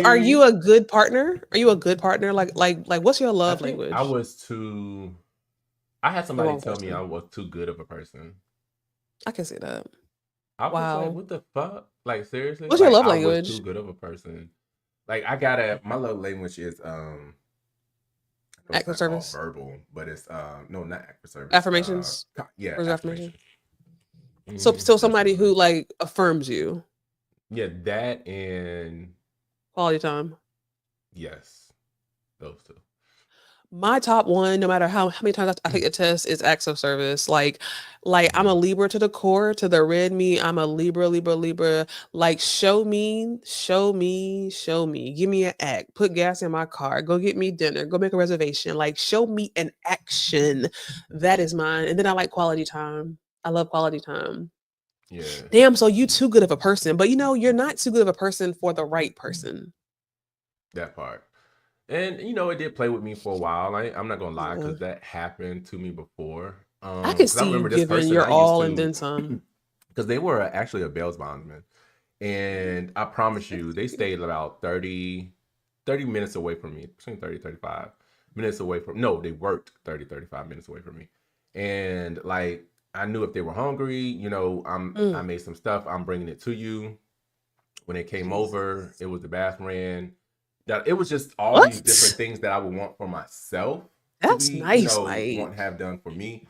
A: Are you a good partner? Are you a good partner? Like what's your love language?
B: I had somebody tell me I was too good of a person.
A: I can see that.
B: I was like, what the fuck? Like seriously?
A: What's your love language?
B: I was too good of a person. Like my love language is
A: act of service,
B: verbal, but it's no, not act of service.
A: Affirmations.
B: Affirmations.
A: So somebody who like affirms you.
B: Yeah, that and
A: quality time.
B: Yes, those two.
A: My top one, no matter how many times I take the test, is acts of service. Like I'm a Libra to the core, to the red meat. I'm a Libra. Like show me. Give me an act. Put gas in my car. Go get me dinner. Go make a reservation. Like show me an action. That is mine. And then I like quality time. I love quality time.
B: Yeah,
A: Damn, so you too good of a person, but you're not too good of a person for the right person.
B: that part. And it did play with me for a while. I'm not gonna lie,
A: Yeah.
B: because that happened to me before.
A: I could
B: Because I
A: see you
B: remember this
A: giving
B: person
A: your
B: I used
A: all and
B: to,
A: then some.
B: because they were actually a bail bondsman, and I promise you, they stayed about 30 minutes away from me, between 30 35 minutes away from. No, they worked 30 35 minutes away from me, and like I knew if they were hungry, I made some stuff. I'm bringing it to you. When it came over, it was the bath ran. That it was just all these different
A: What?
B: things that I would want for myself to
A: That's
B: be,
A: nice,
B: want
A: like.
B: to have done for me.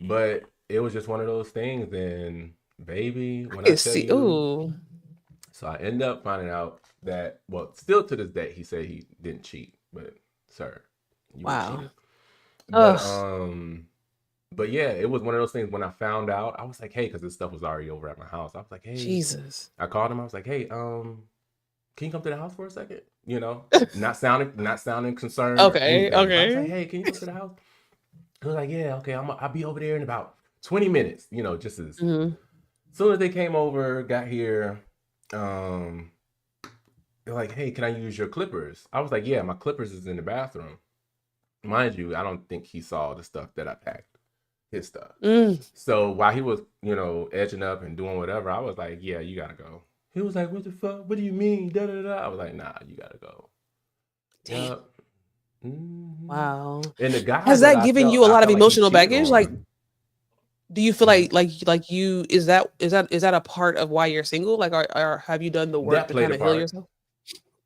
B: But it was just one of those things. And baby,
A: I
B: when I
A: could
B: tell
A: see.
B: you,
A: Ooh,
B: so I end up finding out that, well, still to this day, he said he didn't cheat. But sir, you were
A: wow.
B: cheating. But
A: Ugh,
B: but yeah, it was one of those things. When I found out, I was like, hey, because this stuff was already over at my house. I was like, hey,
A: Jesus.
B: I called him. I was like, hey, can you come to the house for a second? Not sounding concerned or
A: Okay,
B: anything. But I was like,
A: okay.
B: hey, can you come to the house? He was like, yeah, okay, I'll be over there in about 20 minutes. Just as
A: Mhm.
B: soon as they came over, got here, they're like, hey, can I use your clippers? I was like, yeah, my clippers is in the bathroom. Mind you, I don't think he saw the stuff that I packed, his stuff.
A: Mm.
B: So while he was, edging up and doing whatever, I was like, yeah, you gotta go. He was like, what the fuck? What do you mean? Da da da. I was like, nah, you gotta go.
A: Damn.
B: Yep. Mhm.
A: Wow.
B: And the guy
A: Has
B: that
A: that given you a
B: I
A: lot of
B: felt like he
A: emotional
B: cheated
A: baggage? Like,
B: on.
A: do you feel
B: Mhm.
A: like you is that a part of why you're single? Like, or have you done the work
B: That
A: to
B: played
A: kind
B: a
A: of heal
B: part.
A: yourself?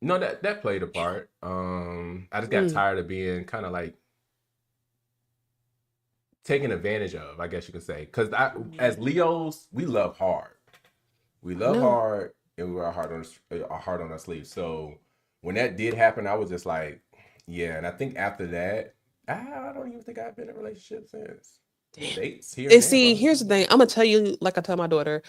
B: No, that played a part. I just got
A: Mm.
B: tired of being kind of like taken advantage of, I guess you could say. Because as Leos, we love hard. We
A: I
B: love
A: know.
B: hard, and we wear our heart on our sleeve. So when that did happen, I was just like, yeah. And I think after that, I don't even think I've been in a relationship since.
A: Damn.
B: Dates here
A: And
B: and there,
A: see,
B: but
A: here's the thing. I'm gonna tell you, like I tell my daughter,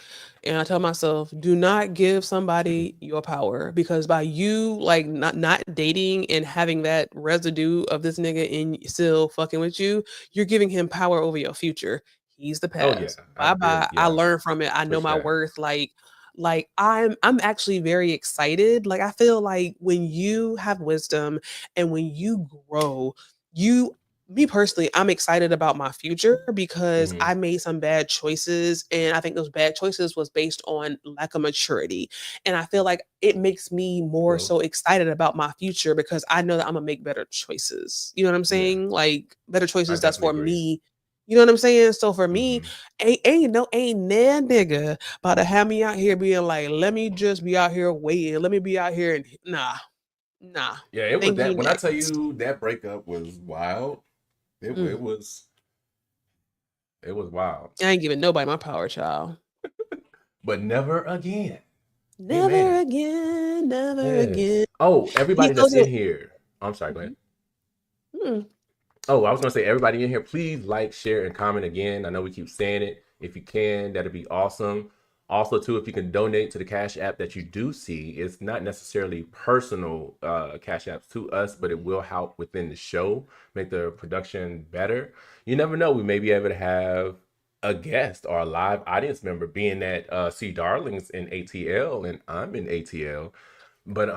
A: and I tell myself, do not give somebody your power because by you like not dating and having that residue of this nigga in still fucking with you, you're giving him power over your future. He's the
B: oh yeah,
A: past.
B: I
A: Bye bye.
B: did.
A: I
B: Yeah,
A: learned from it. I know
B: push
A: my
B: that.
A: worth. Like I'm actually very excited. Like I feel like when you have wisdom and when you grow, you me personally, I'm excited about my future because
B: Hmm.
A: I made some bad choices. And I think those bad choices was based on lack of maturity. And I feel like it makes me more
B: Growth.
A: so excited about my future because I know that I'm gonna make better choices. You know what I'm
B: Yeah,
A: saying? Like better
B: I
A: choices that's
B: definitely
A: for
B: agree.
A: me. You know what I'm saying? So for me,
B: Hmm.
A: ain't no nigga about to have me out here being like, let me just be out here waiting. Let me be out here and nah.
B: Yeah, it was
A: Thank
B: that.
A: you
B: When I tell
A: next.
B: you that breakup was wild,
A: Mm.
B: it was wild.
A: I ain't giving nobody my power, child.
B: But never again.
A: Never
B: Amen.
A: again, never
B: Yes.
A: again.
B: Oh,
A: He
B: everybody that's
A: goes
B: in
A: in.
B: here. I'm sorry, go ahead.
A: Mhm. Mm.
B: Oh, I was gonna say everybody in here, please like, share, and comment again. I know we keep saying it. If you can, that'd be awesome. Also, too, if you can donate to the Cash App that you do see, it's not necessarily personal Cash Apps to us, but it will help within the show, make the production better. You never know, we may be able to have a guest or a live audience member, being that C Darling's in ATL and I'm in ATL. But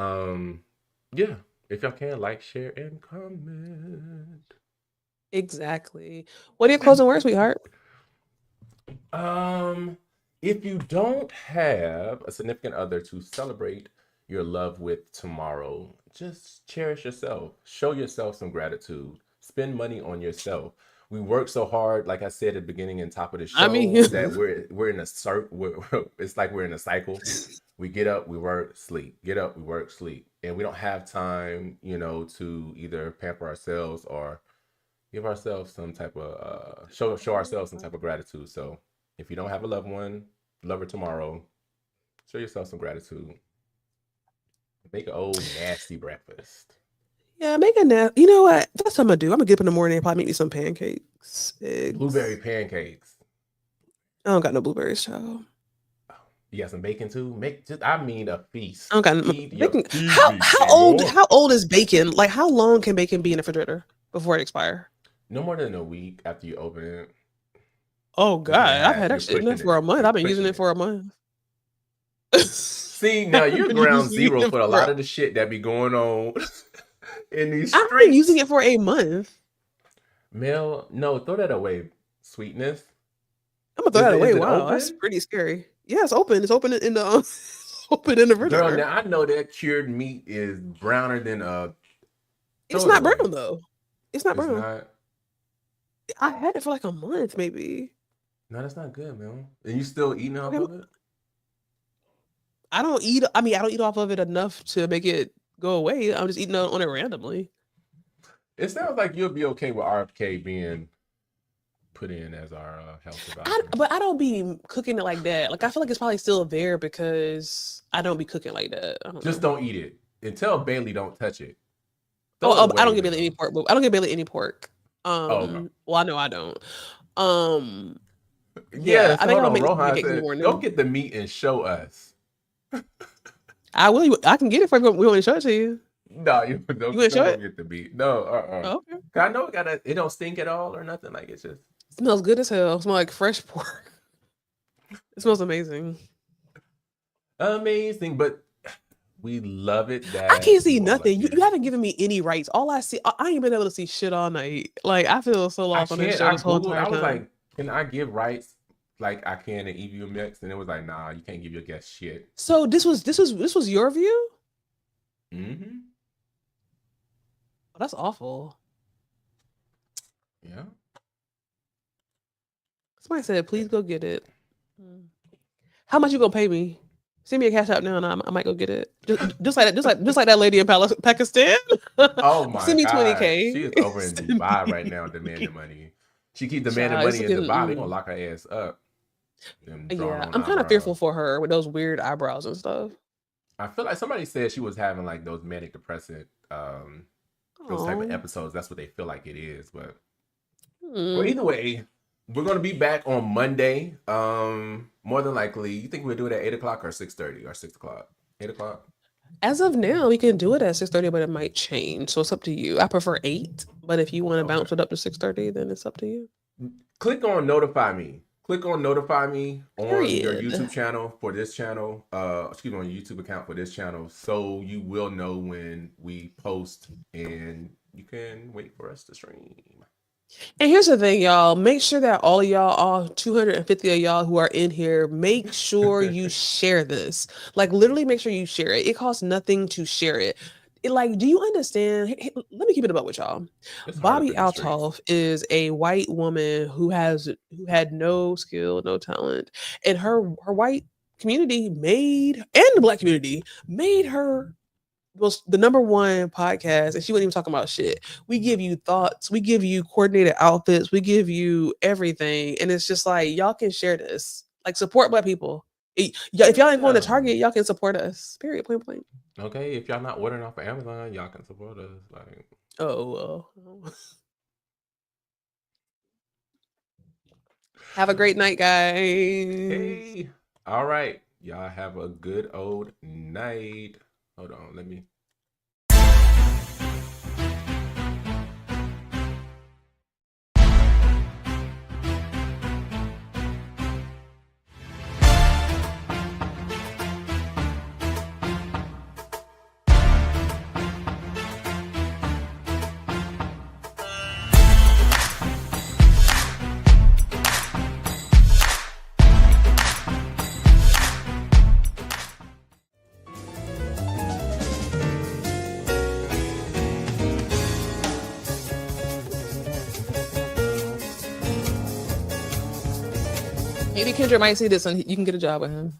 B: yeah, if y'all can like, share, and comment.
A: Exactly. What are your closing words, sweetheart?
B: Um, if you don't have a significant other to celebrate your love with tomorrow, just cherish yourself. Show yourself some gratitude. Spend money on yourself. We work so hard, like I said at the beginning and top of the
A: I mean,
B: show, that we're in a circle. It's like we're in a cycle. We get up, we work, sleep. Get up, we work, sleep, and we don't have time, to either pamper ourselves or give ourselves some type of show ourselves some type of gratitude. So if you don't have a loved one, love her tomorrow. Show yourself some gratitude. Make an old nasty breakfast.
A: yeah, make a nap. You know what? That's what I'm gonna do. I'm gonna get up in the morning and probably make me some pancakes,
B: Blueberry
A: eggs.
B: pancakes.
A: I don't got no blueberries, child.
B: You got some bacon too. I mean a
A: I don't
B: feast.
A: got no
B: Feed your
A: bacon.
B: feed
A: How
B: me
A: how
B: some
A: old
B: more.
A: how old is bacon? Like how long can bacon be in the refrigerator before it expire?
B: No more than a week after you open it.
A: Oh God, I've had
B: you're
A: that shit in
B: pushing
A: there for a month. I've been using
B: pushing
A: it for a month.
B: See, now you're
A: been
B: ground
A: using
B: zero
A: it
B: for a
A: for-
B: lot of the shit that be going on in these
A: I've
B: streets.
A: been using it for a month.
B: Mel, no, throw that away, sweetness.
A: I'm gonna throw that away.
B: Is it
A: Wow, that's
B: open?
A: pretty scary. Yeah, it's open. It's open in the open in the refrigerator.
B: Girl, now I know that cured meat is browner than
A: It's
B: throw it
A: not
B: away.
A: brown though. It's not
B: It's
A: brown.
B: not.
A: I had it for like a month, maybe.
B: No, that's not good, man. And you still eating off
A: Okay.
B: of it?
A: I don't eat. I mean, I don't eat off of it enough to make it go away. I'm just eating on it randomly.
B: It sounds like you'll be okay with RFK being put in as our health advisor.
A: But I don't be cooking it like that. Like I feel like it's probably still there because I don't be cooking like that. I don't
B: Just
A: know.
B: don't eat it. And tell Bailey don't touch it.
A: Oh,
B: Throw it
A: I don't
B: away,
A: give Bailey
B: man.
A: any pork. I don't give Bailey any pork.
B: no.
A: Well, I know I don't.
B: Yeah,
A: I think
B: hold
A: I'll
B: on.
A: make
B: Rohan
A: it in the
B: said,
A: morning.
B: go get the meat and show us.
A: I will. I can get it for you. We want to show it to you.
B: No, you don't,
A: You wanna show
B: don't
A: it?
B: get the meat. No,
A: Oh, okay.
B: I know it don't stink at all or nothing. Like it's just
A: It smells good as hell. It smells like fresh pork. It smells amazing.
B: amazing, but we love it. That
A: I can't see
B: you all
A: nothing.
B: like
A: You haven't given me any rights. All I see, I ain't been able to see shit all night. Like I feel so
B: I
A: lost on this
B: can't.
A: show
B: I
A: this whole
B: Googled.
A: entire
B: I was
A: time.
B: like, can I give rights like I can in EVU Mix? And it was like, nah, you can't give your guest shit.
A: So this was your view?
B: Mm-hmm.
A: Oh, that's awful.
B: Yeah.
A: Somebody said, please go get it. How much you gonna pay me? Send me a cash out now, and I might go get it. Just like that lady in Pakistan.
B: Oh my
A: Send me
B: God.
A: 20K.
B: She is over in Dubai right now demanding money. She keep demanding
A: Child, it's
B: money in
A: looking-
B: Dubai. They gonna lock her ass up. Them
A: Yeah,
B: drawn-on
A: I'm kind of
B: eyebrows.
A: fearful for her with those weird eyebrows and stuff.
B: I feel like somebody said she was having like those manic depressant those type of
A: Aw.
B: episodes. That's what they feel like it is. But
A: Hmm.
B: well, either way, we're gonna be back on Monday. More than likely. You think we'll do it at 8:00 or 6:30 or 6 o'clock? 8:00.
A: As of now, we can do it at 6:30, but it might change. So it's up to you. I prefer 8, but if you want to bounce it up to 6:30, then it's up to you.
B: Click on notify me. Click on notify me on your
A: Period.
B: YouTube channel for this channel. Excuse me, on your YouTube account for this channel, so you will know when we post, and you can wait for us to stream.
A: And here's the thing, y'all. Make sure that all of y'all, all 250 of y'all who are in here, make sure you share this. Like, literally make sure you share it. It costs nothing to share it. Like, do you understand? Let me keep it about with y'all.
B: It's hard
A: Bobby
B: up in the streets.
A: Altoff is a white woman who had no skill, no talent, and her white community and the black community made her was the #1 podcast, and she wasn't even talking about shit. We give you thoughts, we give you coordinated outfits, we give you everything, and it's just like y'all can share this. Like, support black people. If y'all ain't going to Target, y'all can support us. Period. Point blank.
B: Okay, if y'all not ordering off of Amazon, y'all can support us. Like,
A: Oh well. Have a great night, guys.
B: hey, all right, y'all have a good old night. Hold on, let me.
A: Maybe Kendrick might see this and you can get a job with him.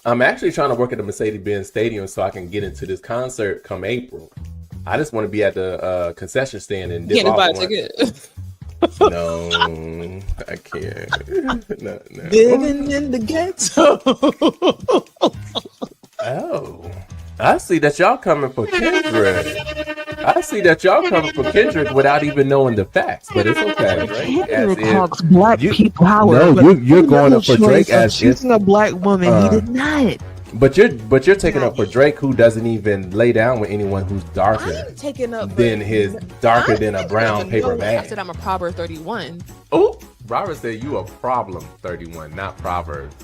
B: I'm actually trying to work at the Mercedes-Benz Stadium so I can get into this concert come April. I just want to be at the concession stand and dip
A: Can't
B: off
A: buy a
B: one.
A: ticket.
B: No, I can't. No.
A: Living in the ghetto.
B: Oh, I see that y'all coming for Kendrick. I see that y'all coming for Kendrick without even knowing the facts, but it's okay, right?
C: Kendrick
B: As if
C: talks black
B: you-
C: people power.
B: No,
C: but
B: you're going
C: the
B: up for
C: choice
B: Drake
C: of
B: as if,
C: choosing a black woman. He did not.
B: but you're taking up for Drake, who doesn't even lay down with anyone who's darker
A: I'm taking up
B: than his darker
A: I'm
B: than a
A: taking
B: brown
A: up
B: paper
A: no, I
B: bag.
A: said I'm a Proverb 31.
B: Oh, Robert said you a problem 31, not Proverbs.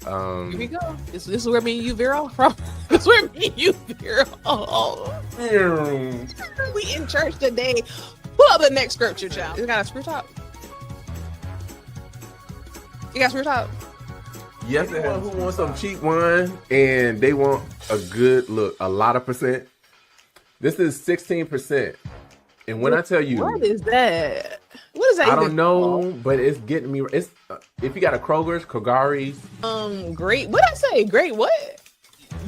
A: Here we go. This is where me and you veer off from. This is where me and you veer off. We in church today. Pull up the next scripture, child. You got a screw top? You got a screw top?
B: Yes, anyone who wants some cheap wine and they want a good look, a lot of percent. This is 16%. And when I tell you,
A: what is that? What is that?
B: I don't know, but it's getting me. It's if you got a Kroger's, Kagari's.
A: Great. What I say? Great what?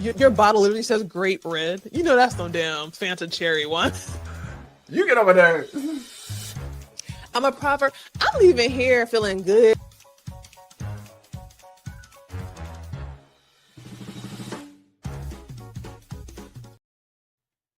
A: Your bottle literally says grape red. You know that's no damn Fanta cherry one.
B: You get over there.
A: I'm a proverb. I'm leaving here feeling good.